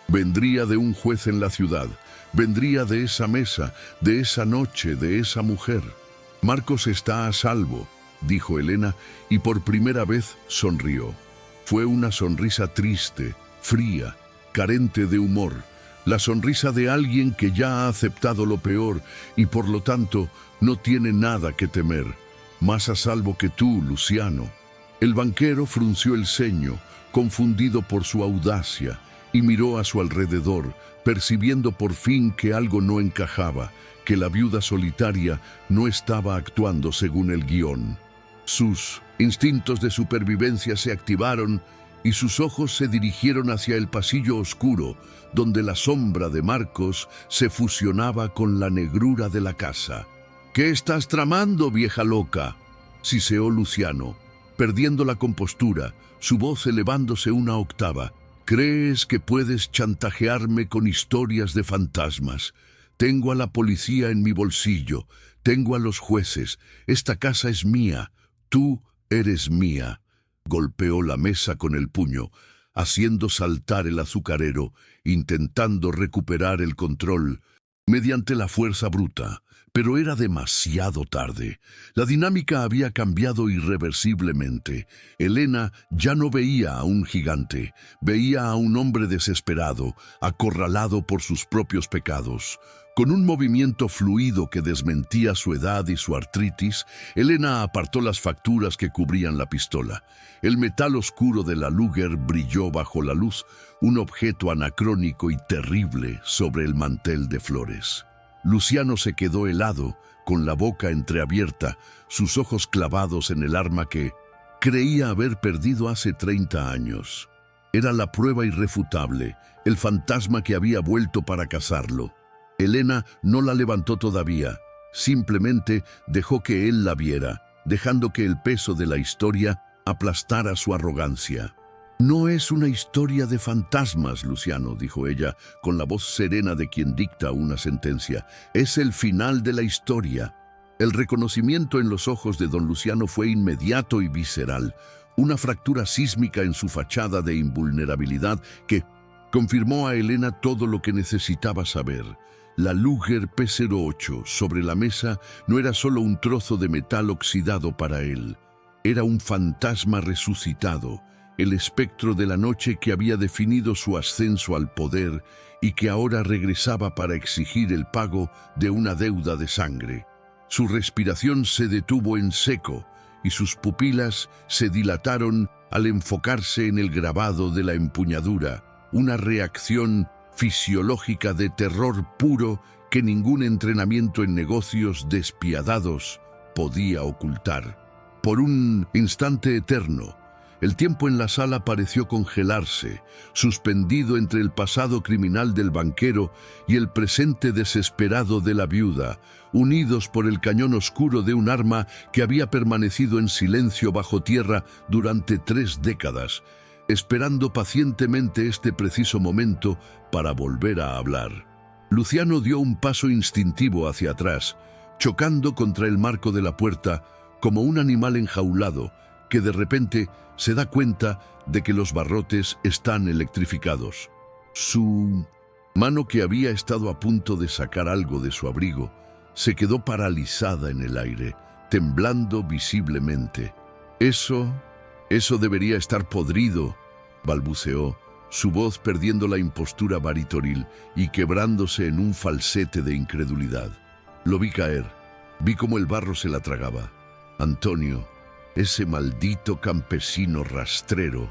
vendría de un juez en la ciudad, vendría de esa mesa, de esa noche, de esa mujer. «Marcos está a salvo», dijo Elena, y por primera vez sonrió. Fue una sonrisa triste, fría, carente de humor, la sonrisa de alguien que ya ha aceptado lo peor y por lo tanto no tiene nada que temer. Más a salvo que tú, Luciano. El banquero frunció el ceño, confundido por su audacia, y miró a su alrededor, percibiendo por fin que algo no encajaba, que la viuda solitaria no estaba actuando según el guión. Sus instintos de supervivencia se activaron y sus ojos se dirigieron hacia el pasillo oscuro, donde la sombra de Marcos se fusionaba con la negrura de la casa. «¿Qué estás tramando, vieja loca?», siseó Luciano, perdiendo la compostura, su voz elevándose una octava. «¿Crees que puedes chantajearme con historias de fantasmas? Tengo a la policía en mi bolsillo, tengo a los jueces, esta casa es mía, tú eres mía». Golpeó la mesa con el puño, haciendo saltar el azucarero, intentando recuperar el control mediante la fuerza bruta. Pero era demasiado tarde. La dinámica había cambiado irreversiblemente. Elena ya no veía a un gigante, veía a un hombre desesperado, acorralado por sus propios pecados. Con un movimiento fluido que desmentía su edad y su artritis, Elena apartó las facturas que cubrían la pistola. El metal oscuro de la Luger brilló bajo la luz, un objeto anacrónico y terrible sobre el mantel de flores. Luciano se quedó helado, con la boca entreabierta, sus ojos clavados en el arma que creía haber perdido hace 30 años. Era la prueba irrefutable, el fantasma que había vuelto para cazarlo. Elena no la levantó todavía, simplemente dejó que él la viera, dejando que el peso de la historia aplastara su arrogancia. «No es una historia de fantasmas, Luciano», dijo ella, con la voz serena de quien dicta una sentencia. «Es el final de la historia». El reconocimiento en los ojos de don Luciano fue inmediato y visceral, una fractura sísmica en su fachada de invulnerabilidad que confirmó a Elena todo lo que necesitaba saber. La Luger P08 sobre la mesa no era solo un trozo de metal oxidado para él, era un fantasma resucitado, el espectro de la noche que había definido su ascenso al poder y que ahora regresaba para exigir el pago de una deuda de sangre. Su respiración se detuvo en seco y sus pupilas se dilataron al enfocarse en el grabado de la empuñadura, una reacción fisiológica de terror puro que ningún entrenamiento en negocios despiadados podía ocultar. Por un instante eterno, el tiempo en la sala pareció congelarse, suspendido entre el pasado criminal del banquero y el presente desesperado de la viuda, unidos por el cañón oscuro de un arma que había permanecido en silencio bajo tierra durante 3 décadas, esperando pacientemente este preciso momento para volver a hablar. Luciano dio un paso instintivo hacia atrás, chocando contra el marco de la puerta como un animal enjaulado que de repente se da cuenta de que los barrotes están electrificados. Su mano, que había estado a punto de sacar algo de su abrigo, se quedó paralizada en el aire, temblando visiblemente. Eso debería estar podrido, balbuceó, su voz perdiendo la impostura baritonil y quebrándose en un falsete de incredulidad. Lo vi caer, vi cómo el barro se la tragaba. Antonio, ese maldito campesino rastrero,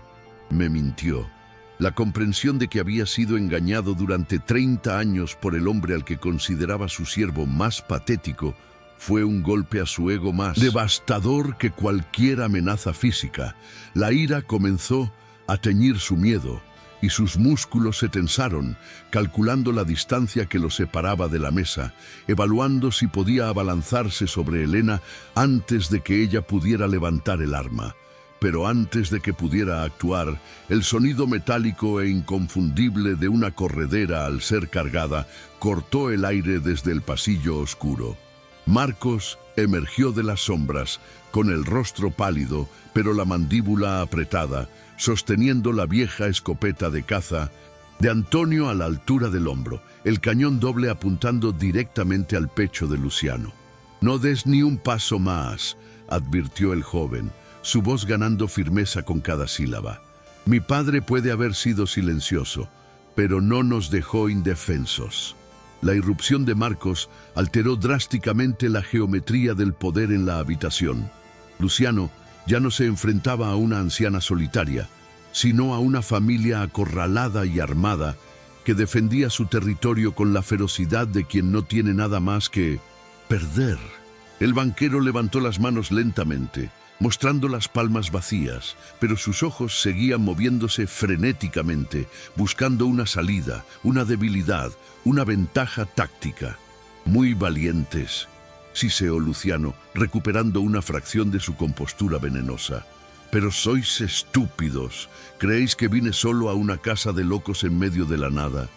me mintió. La comprensión de que había sido engañado durante 30 años por el hombre al que consideraba su siervo más patético fue un golpe a su ego más devastador que cualquier amenaza física. La ira comenzó a teñir su miedo y sus músculos se tensaron, calculando la distancia que lo separaba de la mesa, evaluando si podía abalanzarse sobre Elena antes de que ella pudiera levantar el arma. Pero antes de que pudiera actuar, el sonido metálico e inconfundible de una corredera al ser cargada cortó el aire desde el pasillo oscuro. Marcos emergió de las sombras, con el rostro pálido, pero la mandíbula apretada, sosteniendo la vieja escopeta de caza de Antonio a la altura del hombro, el cañón doble apuntando directamente al pecho de Luciano. «No des ni un paso más», advirtió el joven, su voz ganando firmeza con cada sílaba. «Mi padre puede haber sido silencioso, pero no nos dejó indefensos». La irrupción de Marcos alteró drásticamente la geometría del poder en la habitación. Luciano ya no se enfrentaba a una anciana solitaria, sino a una familia acorralada y armada que defendía su territorio con la ferocidad de quien no tiene nada más que perder. El banquero levantó las manos lentamente, mostrando las palmas vacías, pero sus ojos seguían moviéndose frenéticamente, buscando una salida, una debilidad, una ventaja táctica. «Muy valientes», siseó Luciano, recuperando una fracción de su compostura venenosa. «Pero sois estúpidos. ¿Creéis que vine solo a una casa de locos en medio de la nada?»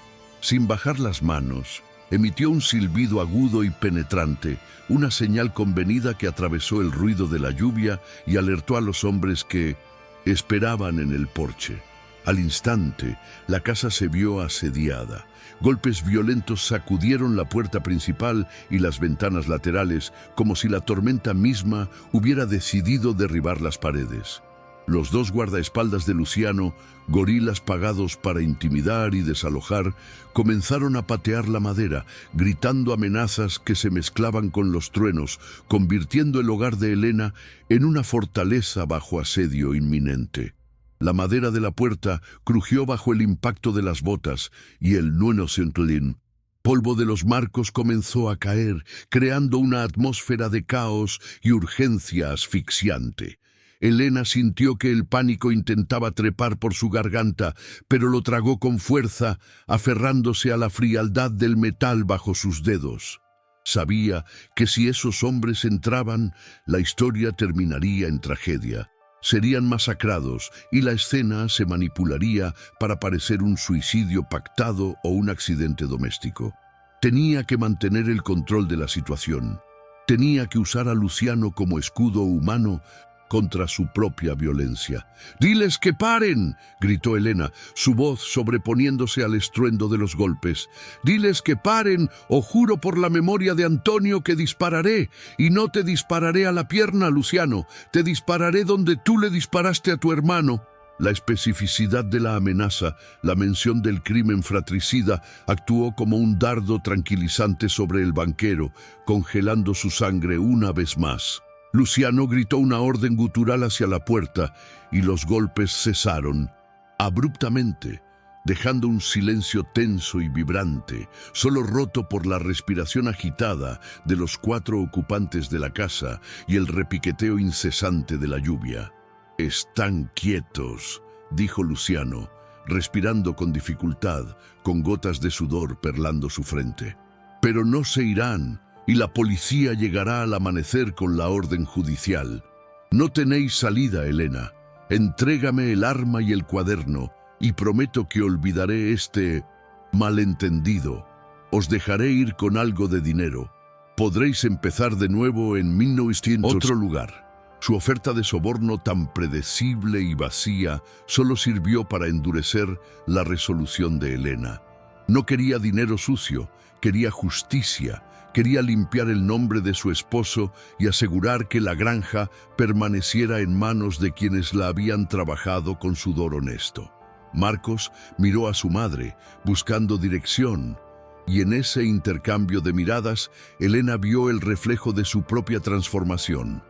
Sin bajar las manos, emitió un silbido agudo y penetrante, una señal convenida que atravesó el ruido de la lluvia y alertó a los hombres que esperaban en el porche. Al instante, la casa se vio asediada. Golpes violentos sacudieron la puerta principal y las ventanas laterales, como si la tormenta misma hubiera decidido derribar las paredes. Los 2 guardaespaldas de Luciano, gorilas pagados para intimidar y desalojar, comenzaron a patear la madera, gritando amenazas que se mezclaban con los truenos, convirtiendo el hogar de Elena en una fortaleza bajo asedio inminente. La madera de la puerta crujió bajo el impacto de las botas y el nuenocentlin. Polvo de los marcos comenzó a caer, creando una atmósfera de caos y urgencia asfixiante. Elena sintió que el pánico intentaba trepar por su garganta, pero lo tragó con fuerza, aferrándose a la frialdad del metal bajo sus dedos. Sabía que si esos hombres entraban, la historia terminaría en tragedia. Serían masacrados y la escena se manipularía para parecer un suicidio pactado o un accidente doméstico. Tenía que mantener el control de la situación. Tenía que usar a Luciano como escudo humano contra su propia violencia. «¡Diles que paren!», gritó Elena, su voz sobreponiéndose al estruendo de los golpes. «¡Diles que paren, o juro por la memoria de Antonio que dispararé! Y no te dispararé a la pierna, Luciano, te dispararé donde tú le disparaste a tu hermano». La especificidad de la amenaza, la mención del crimen fratricida, actuó como un dardo tranquilizante sobre el banquero, congelando su sangre una vez más. Luciano gritó una orden gutural hacia la puerta y los golpes cesaron abruptamente, dejando un silencio tenso y vibrante, solo roto por la respiración agitada de los 4 ocupantes de la casa y el repiqueteo incesante de la lluvia. «Están quietos», dijo Luciano, respirando con dificultad, con gotas de sudor perlando su frente. «Pero no se irán, y la policía llegará al amanecer con la orden judicial. No tenéis salida, Elena. Entrégame el arma y el cuaderno, y prometo que olvidaré este malentendido. Os dejaré ir con algo de dinero. Podréis empezar de nuevo en 1900. Otro lugar». Su oferta de soborno tan predecible y vacía solo sirvió para endurecer la resolución de Elena. No quería dinero sucio, quería justicia, quería limpiar el nombre de su esposo y asegurar que la granja permaneciera en manos de quienes la habían trabajado con sudor honesto. Marcos miró a su madre, buscando dirección, y en ese intercambio de miradas, Elena vio el reflejo de su propia transformación.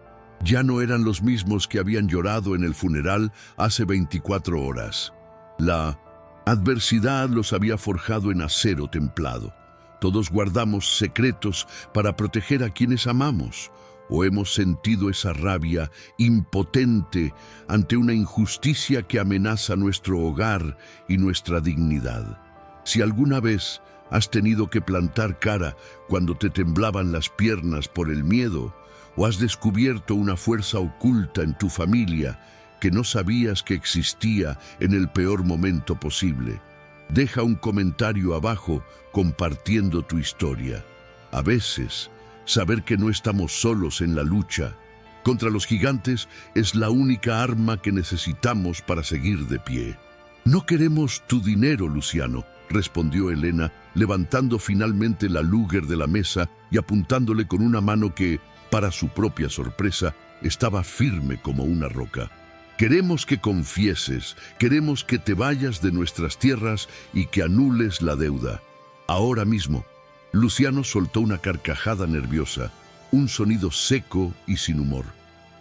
Ya no eran los mismos que habían llorado en el funeral hace 24 horas. La adversidad los había forjado en acero templado. Todos guardamos secretos para proteger a quienes amamos, o hemos sentido esa rabia impotente ante una injusticia que amenaza nuestro hogar y nuestra dignidad. Si alguna vez has tenido que plantar cara cuando te temblaban las piernas por el miedo, o has descubierto una fuerza oculta en tu familia que no sabías que existía en el peor momento posible, deja un comentario abajo compartiendo tu historia. A veces, saber que no estamos solos en la lucha contra los gigantes es la única arma que necesitamos para seguir de pie. «No queremos tu dinero, Luciano», respondió Elena, levantando finalmente la Luger de la mesa y apuntándole con una mano que, para su propia sorpresa, estaba firme como una roca. «Queremos que confieses, queremos que te vayas de nuestras tierras y que anules la deuda. Ahora mismo». Luciano soltó una carcajada nerviosa, un sonido seco y sin humor.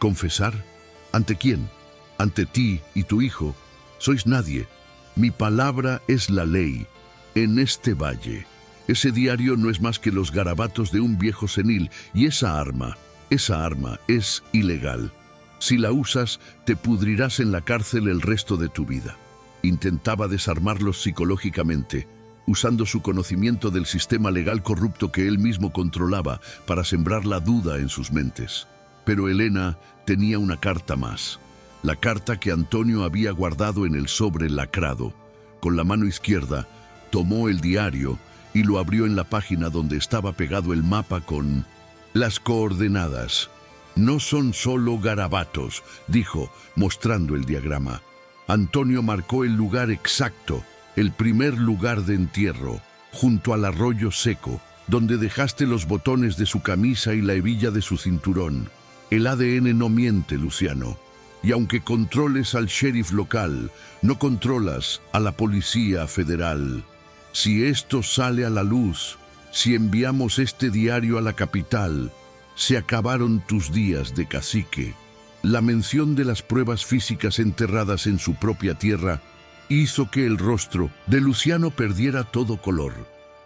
«¿Confesar? ¿Ante quién? Ante ti y tu hijo. Sois nadie. Mi palabra es la ley. En este valle. Ese diario no es más que los garabatos de un viejo senil, y esa arma es ilegal. Si la usas, te pudrirás en la cárcel el resto de tu vida». Intentaba desarmarlos psicológicamente, usando su conocimiento del sistema legal corrupto que él mismo controlaba para sembrar la duda en sus mentes. Pero Elena tenía una carta más, la carta que Antonio había guardado en el sobre lacrado. Con la mano izquierda, tomó el diario y lo abrió en la página donde estaba pegado el mapa con las coordenadas. «No son solo garabatos», dijo, mostrando el diagrama. Antonio marcó el lugar exacto, el primer lugar de entierro, junto al arroyo seco, donde dejaste los botones de su camisa y la hebilla de su cinturón. El ADN no miente, Luciano. Y aunque controles al sheriff local, no controlas a la policía federal. Si esto sale a la luz, si enviamos este diario a la capital, se acabaron tus días de cacique. La mención de las pruebas físicas enterradas en su propia tierra hizo que el rostro de Luciano perdiera todo color,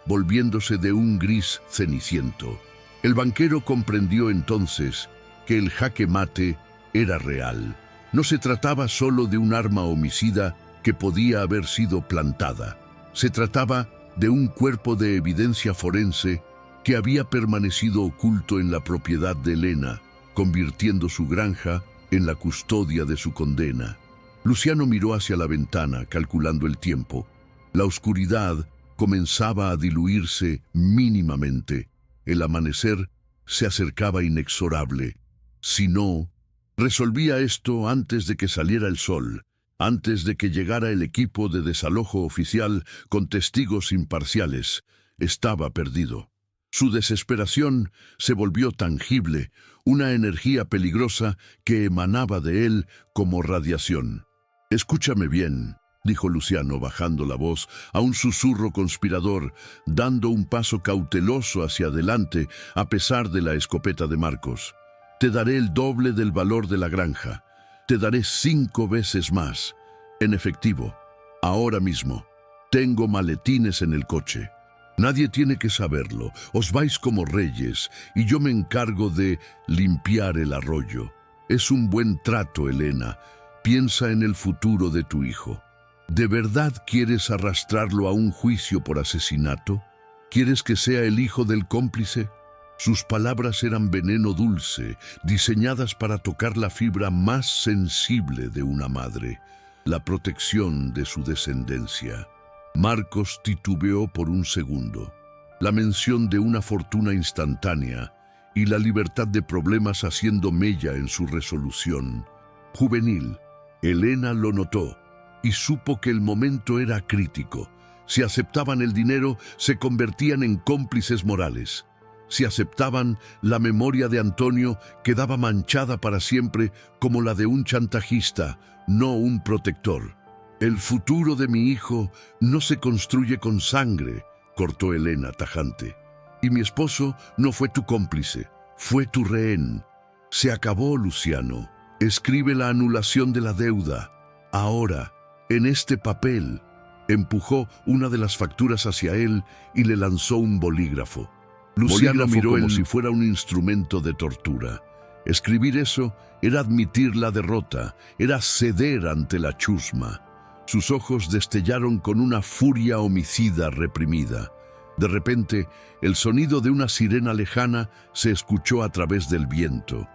volviéndose de un gris ceniciento. El banquero comprendió entonces que el jaque mate era real. No se trataba solo de un arma homicida que podía haber sido plantada. Se trataba de un cuerpo de evidencia forense que había permanecido oculto en la propiedad de Elena, convirtiendo su granja en la custodia de su condena. Luciano miró hacia la ventana, calculando el tiempo. La oscuridad comenzaba a diluirse mínimamente. El amanecer se acercaba inexorable. Si no, resolvía esto antes de que saliera el sol, antes de que llegara el equipo de desalojo oficial con testigos imparciales, estaba perdido. Su desesperación se volvió tangible, una energía peligrosa que emanaba de él como radiación. Escúchame bien, dijo Luciano bajando la voz a un susurro conspirador, dando un paso cauteloso hacia adelante a pesar de la escopeta de Marcos. Te daré el doble del valor de la granja. Te daré 5 veces más. En efectivo, ahora mismo. Tengo maletines en el coche. Nadie tiene que saberlo. Os vais como reyes y yo me encargo de limpiar el arroyo. Es un buen trato, Elena. Piensa en el futuro de tu hijo. ¿De verdad quieres arrastrarlo a un juicio por asesinato? ¿Quieres que sea el hijo del cómplice? Sus palabras eran veneno dulce, diseñadas para tocar la fibra más sensible de una madre, la protección de su descendencia. Marcos titubeó por un segundo. La mención de una fortuna instantánea y la libertad de problemas haciendo mella en su resolución. Juvenil, Elena lo notó y supo que el momento era crítico. Si aceptaban el dinero, se convertían en cómplices morales. Si aceptaban, la memoria de Antonio quedaba manchada para siempre como la de un chantajista, no un protector. El futuro de mi hijo no se construye con sangre, cortó Elena tajante. Y mi esposo no fue tu cómplice, fue tu rehén. Se acabó, Luciano. Escribe la anulación de la deuda. Ahora, en este papel. Empujó una de las facturas hacia él y le lanzó un bolígrafo. Luciano miró como si fuera un instrumento de tortura. Escribir eso era admitir la derrota, era ceder ante la chusma. Sus ojos destellaron con una furia homicida reprimida. De repente, el sonido de una sirena lejana se escuchó a través del viento.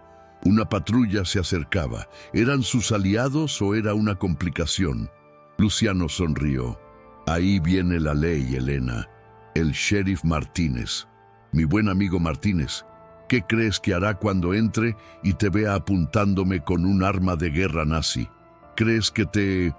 Una patrulla se acercaba. ¿Eran sus aliados o era una complicación? Luciano sonrió. Ahí viene la ley, Elena. El sheriff Martínez. Mi buen amigo Martínez. ¿Qué crees que hará cuando entre y te vea apuntándome con un arma de guerra nazi? ¿Crees que te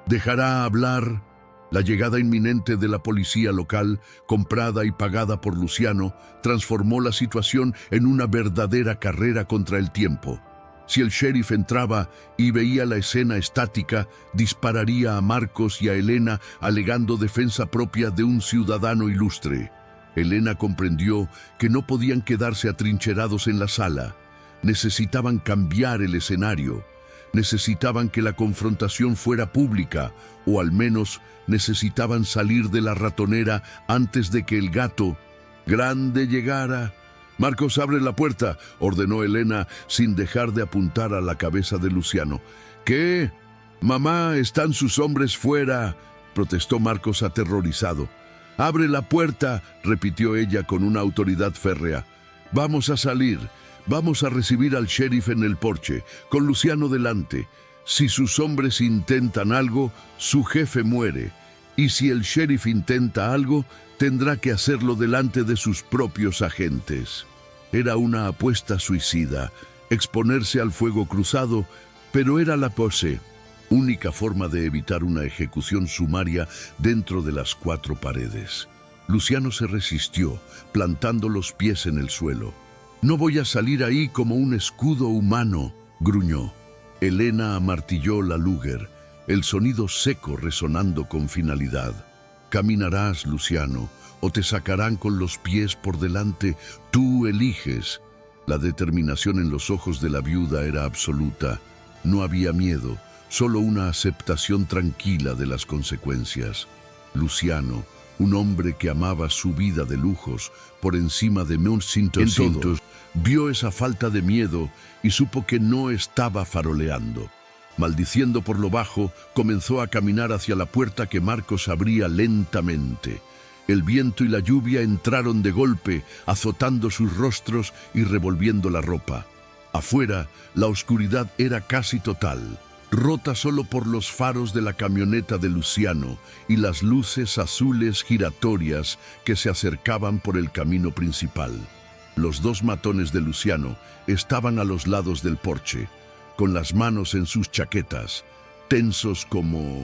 dejará hablar? La llegada inminente de la policía local, comprada y pagada por Luciano, transformó la situación en una verdadera carrera contra el tiempo. Si el sheriff entraba y veía la escena estática, dispararía a Marcos y a Elena alegando defensa propia de un ciudadano ilustre. Elena comprendió que no podían quedarse atrincherados en la sala. Necesitaban cambiar el escenario. Necesitaban que la confrontación fuera pública, o al menos necesitaban salir de la ratonera antes de que el gato grande llegara. «Marcos, abre la puerta», ordenó Elena sin dejar de apuntar a la cabeza de Luciano. «¿Qué? Mamá, están sus hombres fuera», protestó Marcos aterrorizado. «Abre la puerta», repitió ella con una autoridad férrea. «Vamos a salir. Vamos a recibir al sheriff en el porche, con Luciano delante. Si sus hombres intentan algo, su jefe muere. Y si el sheriff intenta algo, tendrá que hacerlo delante de sus propios agentes». Era una apuesta suicida, exponerse al fuego cruzado, pero era la única forma de evitar una ejecución sumaria dentro de las 4 paredes. Luciano se resistió, plantando los pies en el suelo. «No voy a salir ahí como un escudo humano», gruñó. Elena amartilló la Luger, el sonido seco resonando con finalidad. «Caminarás, Luciano, o te sacarán con los pies por delante. Tú eliges». La determinación en los ojos de la viuda era absoluta. No había miedo, solo una aceptación tranquila de las consecuencias. Luciano, un hombre que amaba su vida de lujos por encima de entonces, vio esa falta de miedo y supo que no estaba faroleando. Maldiciendo por lo bajo, comenzó a caminar hacia la puerta que Marcos abría lentamente. El viento y la lluvia entraron de golpe, azotando sus rostros y revolviendo la ropa. Afuera, la oscuridad era casi total, rota solo por los faros de la camioneta de Luciano y las luces azules giratorias que se acercaban por el camino principal. Los 2 matones de Luciano estaban a los lados del porche, con las manos en sus chaquetas, tensos como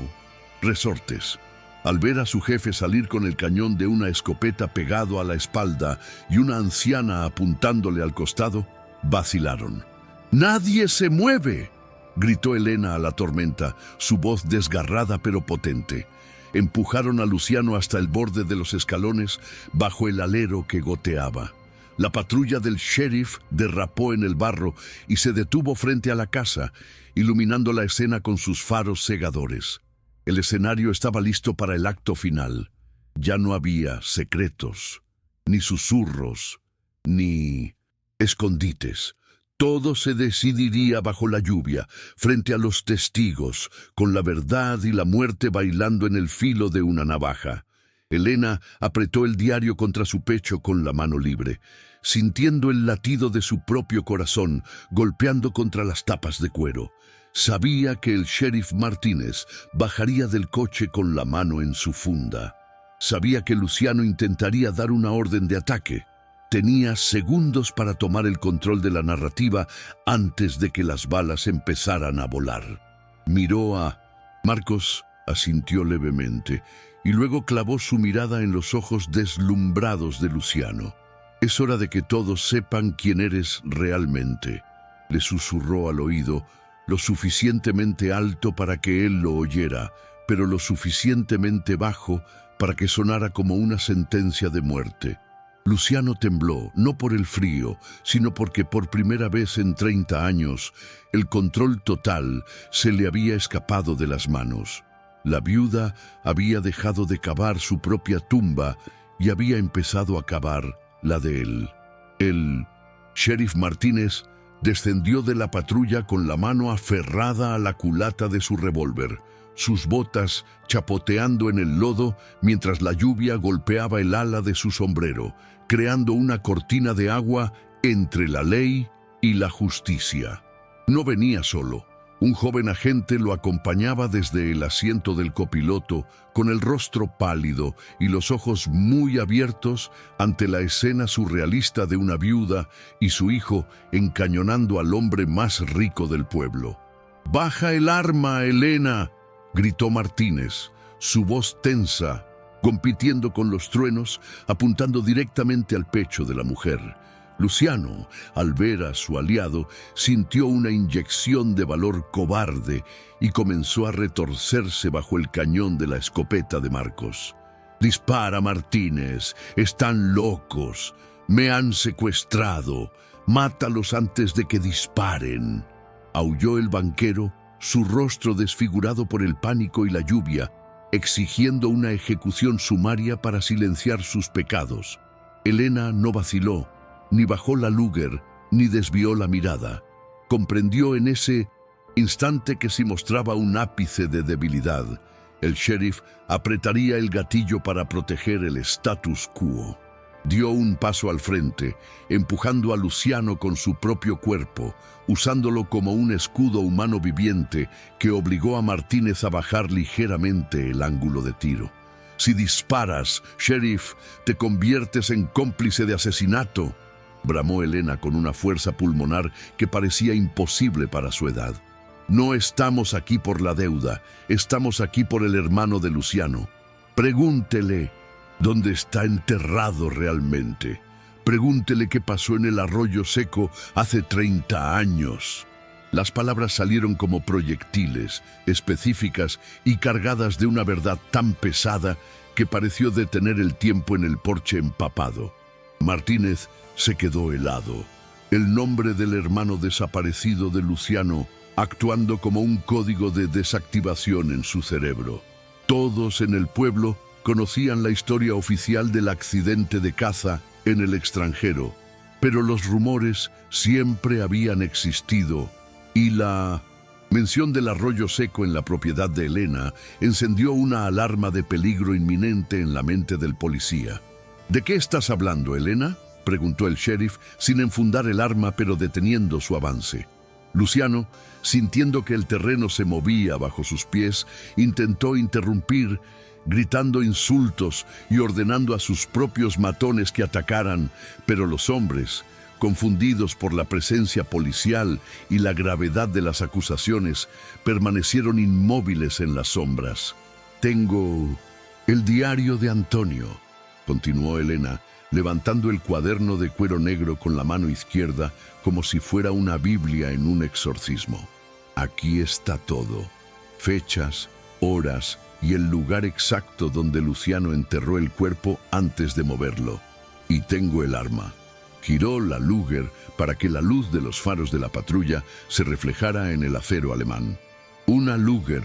resortes. Al ver a su jefe salir con el cañón de una escopeta pegado a la espalda y una anciana apuntándole al costado, vacilaron. «¡Nadie se mueve!», gritó Elena a la tormenta, su voz desgarrada pero potente. Empujaron a Luciano hasta el borde de los escalones, bajo el alero que goteaba. La patrulla del sheriff derrapó en el barro y se detuvo frente a la casa, iluminando la escena con sus faros cegadores. El escenario estaba listo para el acto final. Ya no había secretos, ni susurros, ni escondites. Todo se decidiría bajo la lluvia, frente a los testigos, con la verdad y la muerte bailando en el filo de una navaja. Elena apretó el diario contra su pecho con la mano libre, sintiendo el latido de su propio corazón golpeando contra las tapas de cuero. Sabía que el sheriff Martínez bajaría del coche con la mano en su funda. Sabía que Luciano intentaría dar una orden de ataque. Tenía segundos para tomar el control de la narrativa antes de que las balas empezaran a volar. Miró a Marcos, asintió levemente, y luego clavó su mirada en los ojos deslumbrados de Luciano. «Es hora de que todos sepan quién eres realmente», le susurró al oído, lo suficientemente alto para que él lo oyera, pero lo suficientemente bajo para que sonara como una sentencia de muerte. Luciano tembló, no por el frío, sino porque por primera vez en 30 años, el control total se le había escapado de las manos. La viuda había dejado de cavar su propia tumba y había empezado a cavar la de él. El sheriff Martínez descendió de la patrulla con la mano aferrada a la culata de su revólver, sus botas chapoteando en el lodo mientras la lluvia golpeaba el ala de su sombrero, creando una cortina de agua entre la ley y la justicia. No venía solo. Un joven agente lo acompañaba desde el asiento del copiloto, con el rostro pálido y los ojos muy abiertos ante la escena surrealista de una viuda y su hijo encañonando al hombre más rico del pueblo. «¡Baja el arma, Elena!», gritó Martínez, su voz tensa, compitiendo con los truenos, apuntando directamente al pecho de la mujer. Luciano, al ver a su aliado, sintió una inyección de valor cobarde y comenzó a retorcerse bajo el cañón de la escopeta de Marcos. «Dispara, Martínez, están locos, me han secuestrado, mátalos antes de que disparen», aulló el banquero, su rostro desfigurado por el pánico y la lluvia, exigiendo una ejecución sumaria para silenciar sus pecados. Elena no vaciló, ni bajó la Luger, ni desvió la mirada. Comprendió en ese instante que si mostraba un ápice de debilidad, el sheriff apretaría el gatillo para proteger el status quo. Dio un paso al frente, empujando a Luciano con su propio cuerpo, usándolo como un escudo humano viviente que obligó a Martínez a bajar ligeramente el ángulo de tiro. «Si disparas, sheriff, te conviertes en cómplice de asesinato», bramó Elena con una fuerza pulmonar que parecía imposible para su edad. «No estamos aquí por la deuda, estamos aquí por el hermano de Luciano. Pregúntele dónde está enterrado realmente. Pregúntele qué pasó en el arroyo seco hace 30 años». Las palabras salieron como proyectiles, específicas y cargadas de una verdad tan pesada que pareció detener el tiempo en el porche empapado. Martínez se quedó helado. El nombre del hermano desaparecido de Luciano actuando como un código de desactivación en su cerebro. Todos en el pueblo conocían la historia oficial del accidente de caza en el extranjero, pero los rumores siempre habían existido y la mención del arroyo seco en la propiedad de Elena encendió una alarma de peligro inminente en la mente del policía. «¿De qué estás hablando, Elena?», preguntó el sheriff, sin enfundar el arma pero deteniendo su avance. Luciano, sintiendo que el terreno se movía bajo sus pies, intentó interrumpir, gritando insultos y ordenando a sus propios matones que atacaran, pero los hombres, confundidos por la presencia policial y la gravedad de las acusaciones, permanecieron inmóviles en las sombras. «Tengo el diario de Antonio», continuó Elena, levantando el cuaderno de cuero negro con la mano izquierda como si fuera una Biblia en un exorcismo. Aquí está todo. Fechas, horas y el lugar exacto donde Luciano enterró el cuerpo antes de moverlo. Y tengo el arma. Giró la Luger para que la luz de los faros de la patrulla se reflejara en el acero alemán. Una Luger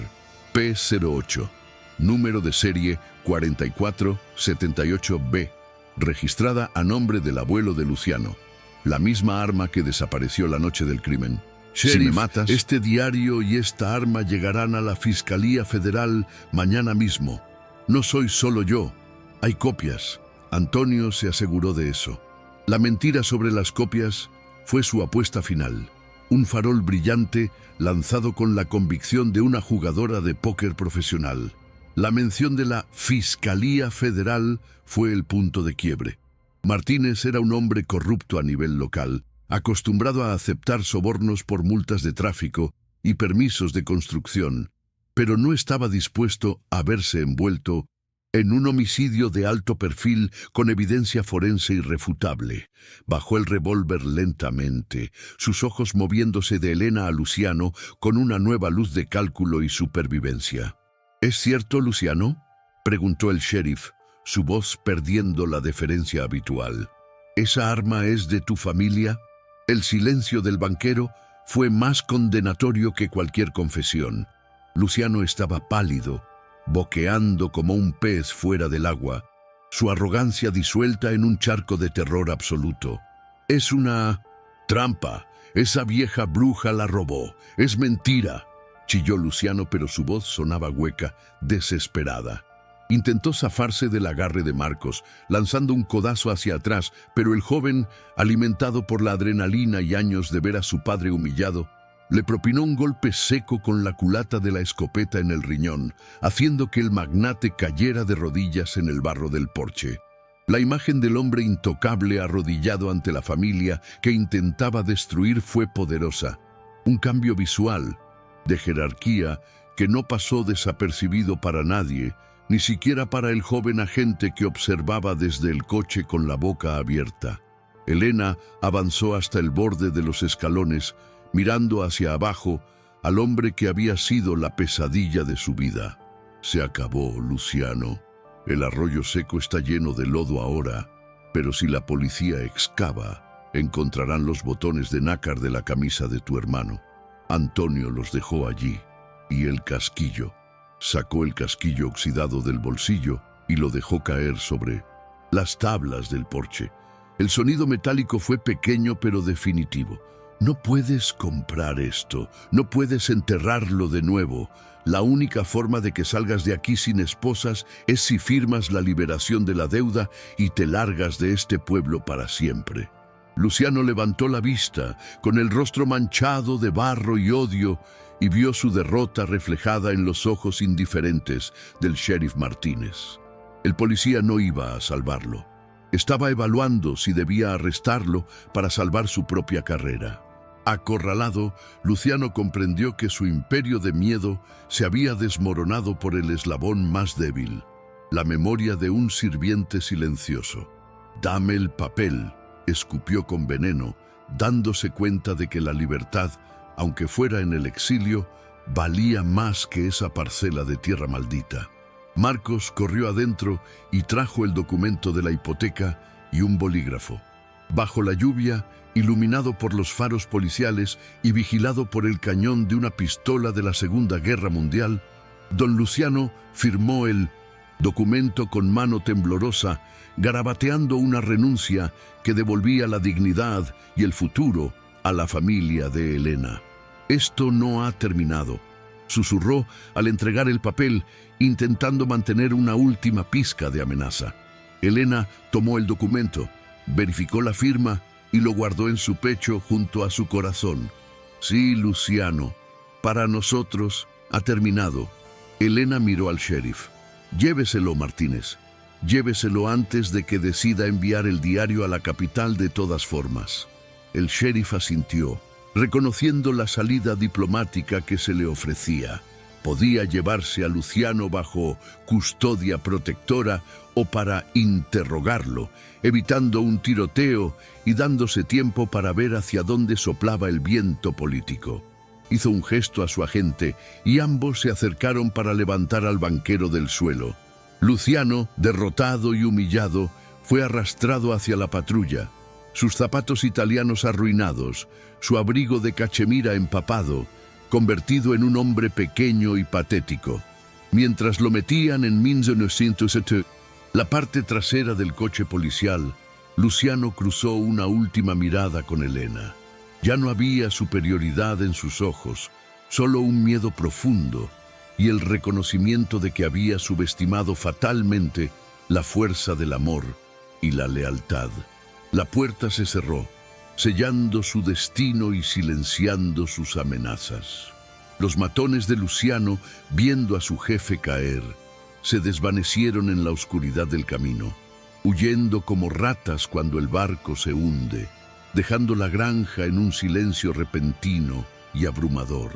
P08, número de serie 4478B, registrada a nombre del abuelo de Luciano. La misma arma que desapareció la noche del crimen. Sheriff, si me matas, este diario y esta arma llegarán a la Fiscalía Federal mañana mismo. No soy solo yo, hay copias. Antonio se aseguró de eso. La mentira sobre las copias fue su apuesta final. Un farol brillante lanzado con la convicción de una jugadora de póker profesional. La mención de la Fiscalía Federal fue el punto de quiebre. Martínez era un hombre corrupto a nivel local, acostumbrado a aceptar sobornos por multas de tráfico y permisos de construcción, pero no estaba dispuesto a verse envuelto en un homicidio de alto perfil con evidencia forense irrefutable. Bajó el revólver lentamente, sus ojos moviéndose de Elena a Luciano con una nueva luz de cálculo y supervivencia. ¿Es cierto, Luciano?, preguntó el sheriff, su voz perdiendo la deferencia habitual. ¿Esa arma es de tu familia? El silencio del banquero fue más condenatorio que cualquier confesión. Luciano estaba pálido, boqueando como un pez fuera del agua, su arrogancia disuelta en un charco de terror absoluto. Es una trampa. Esa vieja bruja la robó. Es mentira, chilló Luciano, pero su voz sonaba hueca, desesperada. Intentó zafarse del agarre de Marcos, lanzando un codazo hacia atrás, pero el joven, alimentado por la adrenalina y años de ver a su padre humillado, le propinó un golpe seco con la culata de la escopeta en el riñón, haciendo que el magnate cayera de rodillas en el barro del porche. La imagen del hombre intocable arrodillado ante la familia que intentaba destruir fue poderosa. Un cambio visual, de jerarquía, que no pasó desapercibido para nadie, ni siquiera para el joven agente que observaba desde el coche con la boca abierta. Elena avanzó hasta el borde de los escalones, mirando hacia abajo al hombre que había sido la pesadilla de su vida. Se acabó, Luciano. El arroyo seco está lleno de lodo ahora, pero si la policía excava, encontrarán los botones de nácar de la camisa de tu hermano. Antonio los dejó allí, y el casquillo. Sacó el casquillo oxidado del bolsillo y lo dejó caer sobre las tablas del porche. El sonido metálico fue pequeño pero definitivo. No puedes comprar esto, no puedes enterrarlo de nuevo. La única forma de que salgas de aquí sin esposas es si firmas la liberación de la deuda y te largas de este pueblo para siempre. Luciano levantó la vista, con el rostro manchado de barro y odio, y vio su derrota reflejada en los ojos indiferentes del sheriff Martínez. El policía no iba a salvarlo. Estaba evaluando si debía arrestarlo para salvar su propia carrera. Acorralado, Luciano comprendió que su imperio de miedo se había desmoronado por el eslabón más débil, la memoria de un sirviente silencioso. «Dame el papel», escupió con veneno, dándose cuenta de que la libertad, aunque fuera en el exilio, valía más que esa parcela de tierra maldita. Marcos corrió adentro y trajo el documento de la hipoteca y un bolígrafo. Bajo la lluvia, iluminado por los faros policiales y vigilado por el cañón de una pistola de la Segunda Guerra Mundial, don Luciano firmó el documento con mano temblorosa, garabateando una renuncia que devolvía la dignidad y el futuro a la familia de Elena. «Esto no ha terminado», susurró al entregar el papel, intentando mantener una última pizca de amenaza. Elena tomó el documento, verificó la firma y lo guardó en su pecho junto a su corazón. «Sí, Luciano, para nosotros ha terminado». Elena miró al sheriff. «Lléveselo, Martínez. Lléveselo antes de que decida enviar el diario a la capital de todas formas». El sheriff asintió, reconociendo la salida diplomática que se le ofrecía. Podía llevarse a Luciano bajo custodia protectora o para interrogarlo, evitando un tiroteo y dándose tiempo para ver hacia dónde soplaba el viento político. Hizo un gesto a su agente y ambos se acercaron para levantar al banquero del suelo. Luciano, derrotado y humillado, fue arrastrado hacia la patrulla. Sus zapatos italianos arruinados, su abrigo de cachemira empapado, convertido en un hombre pequeño y patético. Mientras lo metían en 1907, la parte trasera del coche policial, Luciano cruzó una última mirada con Elena. Ya no había superioridad en sus ojos, solo un miedo profundo y el reconocimiento de que había subestimado fatalmente la fuerza del amor y la lealtad. La puerta se cerró, sellando su destino y silenciando sus amenazas. Los matones de Luciano, viendo a su jefe caer, se desvanecieron en la oscuridad del camino, huyendo como ratas cuando el barco se hunde, dejando la granja en un silencio repentino y abrumador.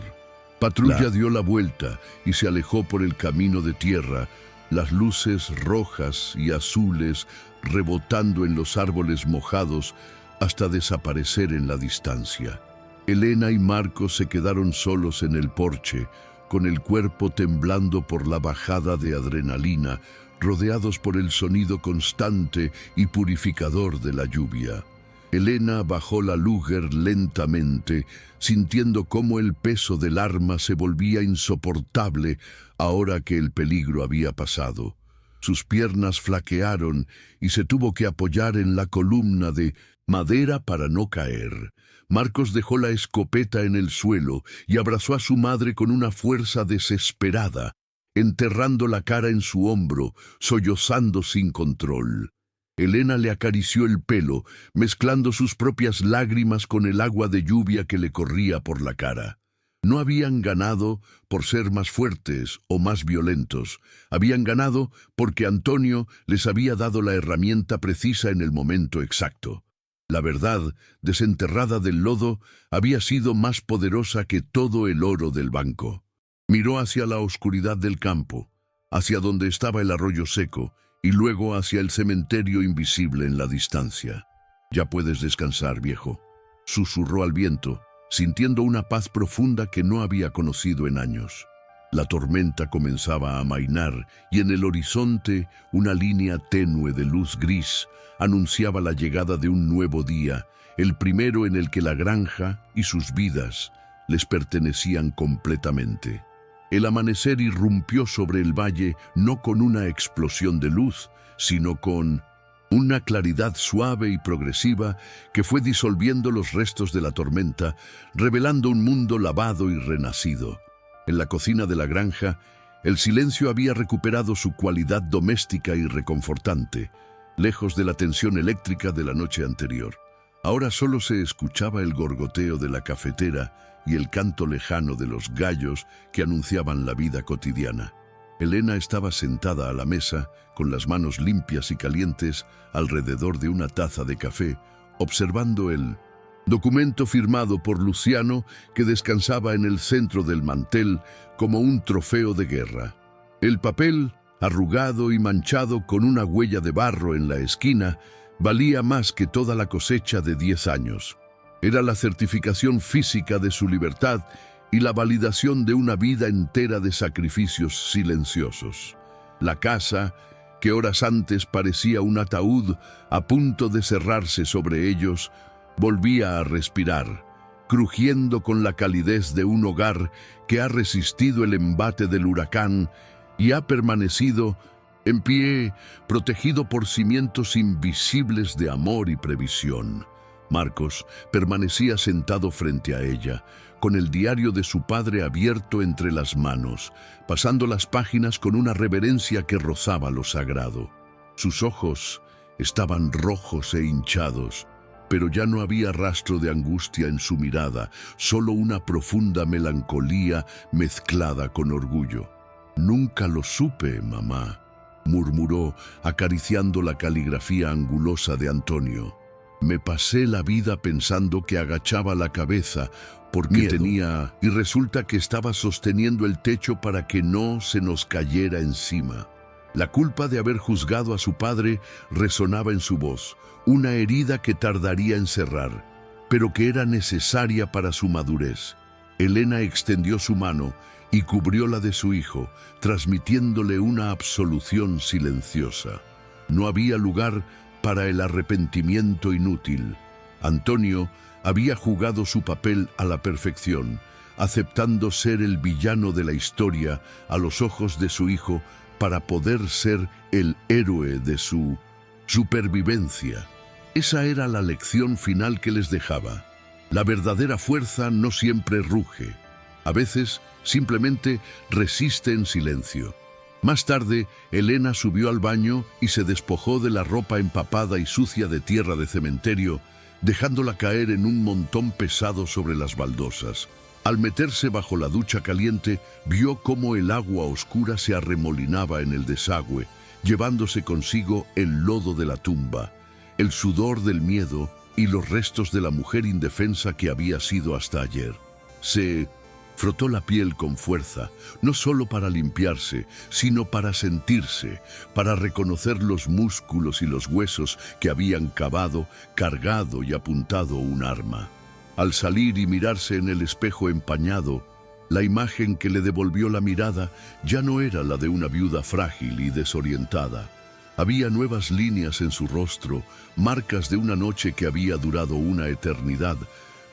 Patrulla dio la vuelta y se alejó por el camino de tierra, las luces rojas y azules rebotando en los árboles mojados hasta desaparecer en la distancia. Elena y Marcos se quedaron solos en el porche, con el cuerpo temblando por la bajada de adrenalina, rodeados por el sonido constante y purificador de la lluvia. Elena bajó la Luger lentamente, sintiendo cómo el peso del arma se volvía insoportable ahora que el peligro había pasado. Sus piernas flaquearon y se tuvo que apoyar en la columna de madera para no caer. Marcos dejó la escopeta en el suelo y abrazó a su madre con una fuerza desesperada, enterrando la cara en su hombro, sollozando sin control. Elena le acarició el pelo, mezclando sus propias lágrimas con el agua de lluvia que le corría por la cara. No habían ganado por ser más fuertes o más violentos. Habían ganado porque Antonio les había dado la herramienta precisa en el momento exacto. La verdad, desenterrada del lodo, había sido más poderosa que todo el oro del banco. Miró hacia la oscuridad del campo, hacia donde estaba el arroyo seco, y luego hacia el cementerio invisible en la distancia. «Ya puedes descansar, viejo», susurró al viento, sintiendo una paz profunda que no había conocido en años. La tormenta comenzaba a amainar y en el horizonte una línea tenue de luz gris anunciaba la llegada de un nuevo día, el primero en el que la granja y sus vidas les pertenecían completamente. El amanecer irrumpió sobre el valle no con una explosión de luz, sino con una claridad suave y progresiva que fue disolviendo los restos de la tormenta, revelando un mundo lavado y renacido. En la cocina de la granja, el silencio había recuperado su cualidad doméstica y reconfortante, lejos de la tensión eléctrica de la noche anterior. Ahora solo se escuchaba el gorgoteo de la cafetera y el canto lejano de los gallos que anunciaban la vida cotidiana. Elena estaba sentada a la mesa, con las manos limpias y calientes, alrededor de una taza de café, observando el documento firmado por Luciano que descansaba en el centro del mantel como un trofeo de guerra. El papel, arrugado y manchado con una huella de barro en la esquina, valía más que toda la cosecha de 10 años. Era la certificación física de su libertad y la validación de una vida entera de sacrificios silenciosos. La casa, que horas antes parecía un ataúd a punto de cerrarse sobre ellos, volvía a respirar, crujiendo con la calidez de un hogar que ha resistido el embate del huracán y ha permanecido en pie, protegido por cimientos invisibles de amor y previsión. Marcos permanecía sentado frente a ella, con el diario de su padre abierto entre las manos, pasando las páginas con una reverencia que rozaba lo sagrado. Sus ojos estaban rojos e hinchados, pero ya no había rastro de angustia en su mirada, solo una profunda melancolía mezclada con orgullo. «Nunca lo supe, mamá», murmuró, acariciando la caligrafía angulosa de Antonio. «Me pasé la vida pensando que agachaba la cabeza porque tenía, y resulta que estaba sosteniendo el techo para que no se nos cayera encima». La culpa de haber juzgado a su padre resonaba en su voz, una herida que tardaría en cerrar, pero que era necesaria para su madurez. Helena extendió su mano y cubrió la de su hijo, transmitiéndole una absolución silenciosa. No había lugar para el arrepentimiento inútil. Antonio había jugado su papel a la perfección, aceptando ser el villano de la historia a los ojos de su hijo para poder ser el héroe de su supervivencia. Esa era la lección final que les dejaba. La verdadera fuerza no siempre ruge. A veces simplemente resiste en silencio. Más tarde, Helena subió al baño y se despojó de la ropa empapada y sucia de tierra de cementerio, dejándola caer en un montón pesado sobre las baldosas. Al meterse bajo la ducha caliente, vio cómo el agua oscura se arremolinaba en el desagüe, llevándose consigo el lodo de la tumba, el sudor del miedo y los restos de la mujer indefensa que había sido hasta ayer. Se frotó la piel con fuerza, no solo para limpiarse, sino para sentirse, para reconocer los músculos y los huesos que habían cavado, cargado y apuntado un arma. Al salir y mirarse en el espejo empañado, la imagen que le devolvió la mirada ya no era la de una viuda frágil y desorientada. Había nuevas líneas en su rostro, marcas de una noche que había durado una eternidad,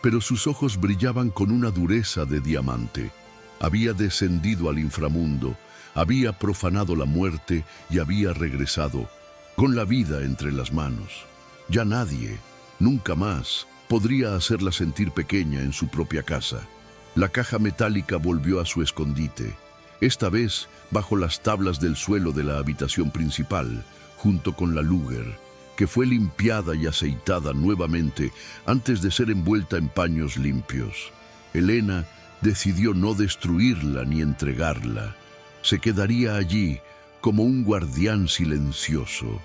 pero sus ojos brillaban con una dureza de diamante. Había descendido al inframundo, había profanado la muerte y había regresado, con la vida entre las manos. Ya nadie, nunca más, podría hacerla sentir pequeña en su propia casa. La caja metálica volvió a su escondite, esta vez bajo las tablas del suelo de la habitación principal, junto con la Luger, que fue limpiada y aceitada nuevamente antes de ser envuelta en paños limpios. Helena decidió no destruirla ni entregarla. Se quedaría allí como un guardián silencioso,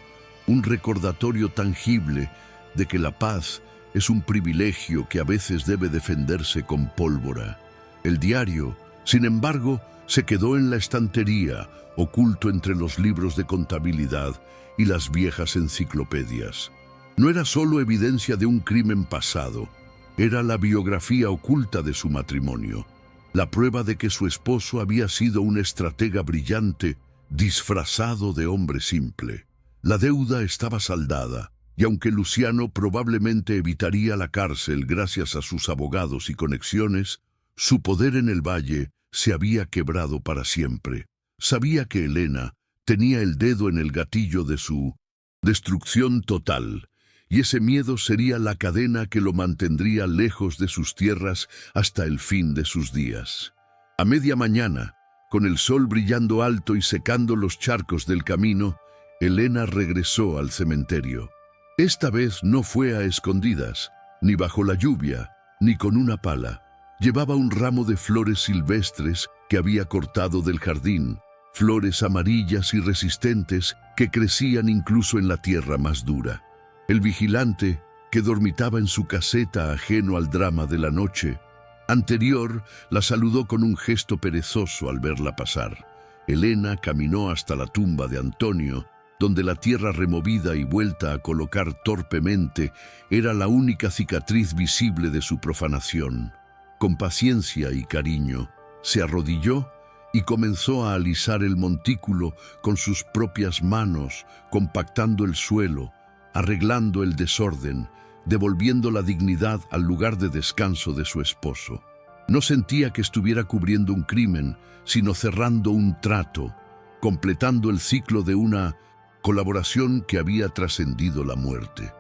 un recordatorio tangible de que la paz es un privilegio que a veces debe defenderse con pólvora. El diario, sin embargo, se quedó en la estantería, oculto entre los libros de contabilidad y las viejas enciclopedias. No era solo evidencia de un crimen pasado, era la biografía oculta de su matrimonio, la prueba de que su esposo había sido un estratega brillante, disfrazado de hombre simple. La deuda estaba saldada, y aunque Luciano probablemente evitaría la cárcel gracias a sus abogados y conexiones, su poder en el valle se había quebrado para siempre. Sabía que Helena tenía el dedo en el gatillo de su destrucción total, y ese miedo sería la cadena que lo mantendría lejos de sus tierras hasta el fin de sus días. A media mañana, con el sol brillando alto y secando los charcos del camino, Helena regresó al cementerio. Esta vez no fue a escondidas, ni bajo la lluvia, ni con una pala. Llevaba un ramo de flores silvestres que había cortado del jardín, flores amarillas y resistentes que crecían incluso en la tierra más dura. El vigilante, que dormitaba en su caseta ajeno al drama de la noche anterior, la saludó con un gesto perezoso al verla pasar. Helena caminó hasta la tumba de Antonio, donde la tierra removida y vuelta a colocar torpemente era la única cicatriz visible de su profanación. Con paciencia y cariño, se arrodilló y comenzó a alisar el montículo con sus propias manos, compactando el suelo, arreglando el desorden, devolviendo la dignidad al lugar de descanso de su esposo. No sentía que estuviera cubriendo un crimen, sino cerrando un trato, completando el ciclo de una colaboración que había trascendido la muerte.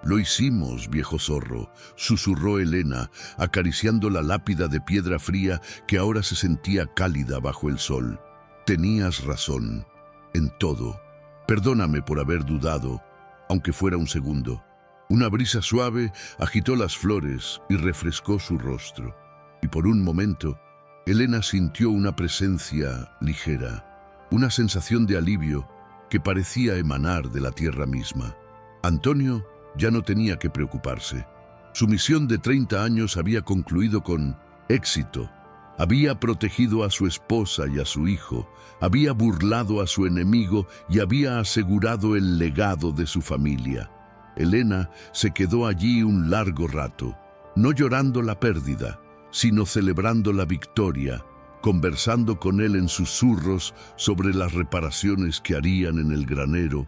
«Lo hicimos, viejo zorro», susurró Helena, acariciando la lápida de piedra fría que ahora se sentía cálida bajo el sol. «Tenías razón, en todo. Perdóname por haber dudado, aunque fuera un segundo». Una brisa suave agitó las flores y refrescó su rostro. Y por un momento, Helena sintió una presencia ligera, una sensación de alivio que parecía emanar de la tierra misma. Antonio ya no tenía que preocuparse. Su misión de 30 años había concluido con éxito. Había protegido a su esposa y a su hijo, había burlado a su enemigo y había asegurado el legado de su familia. Helena se quedó allí un largo rato, no llorando la pérdida, sino celebrando la victoria, conversando con él en susurros sobre las reparaciones que harían en el granero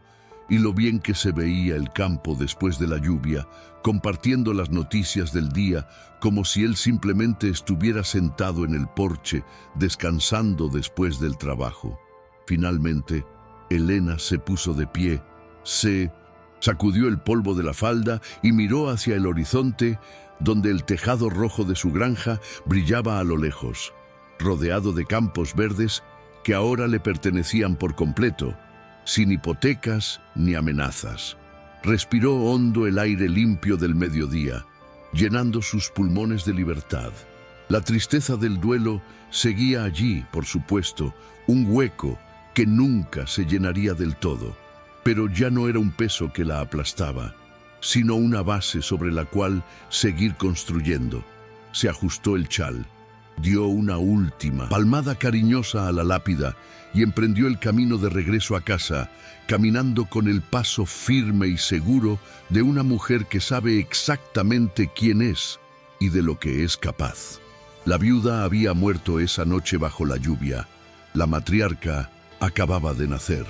y lo bien que se veía el campo después de la lluvia, compartiendo las noticias del día como si él simplemente estuviera sentado en el porche, descansando después del trabajo. Finalmente, Elena se puso de pie, se sacudió el polvo de la falda y miró hacia el horizonte, donde el tejado rojo de su granja brillaba a lo lejos, rodeado de campos verdes que ahora le pertenecían por completo, sin hipotecas ni amenazas. Respiró hondo el aire limpio del mediodía, llenando sus pulmones de libertad. La tristeza del duelo seguía allí, por supuesto, un hueco que nunca se llenaría del todo, pero ya no era un peso que la aplastaba, sino una base sobre la cual seguir construyendo. Se ajustó el chal, dio una última palmada cariñosa a la lápida y emprendió el camino de regreso a casa, caminando con el paso firme y seguro de una mujer que sabe exactamente quién es y de lo que es capaz. La viuda había muerto esa noche bajo la lluvia. La matriarca acababa de nacer.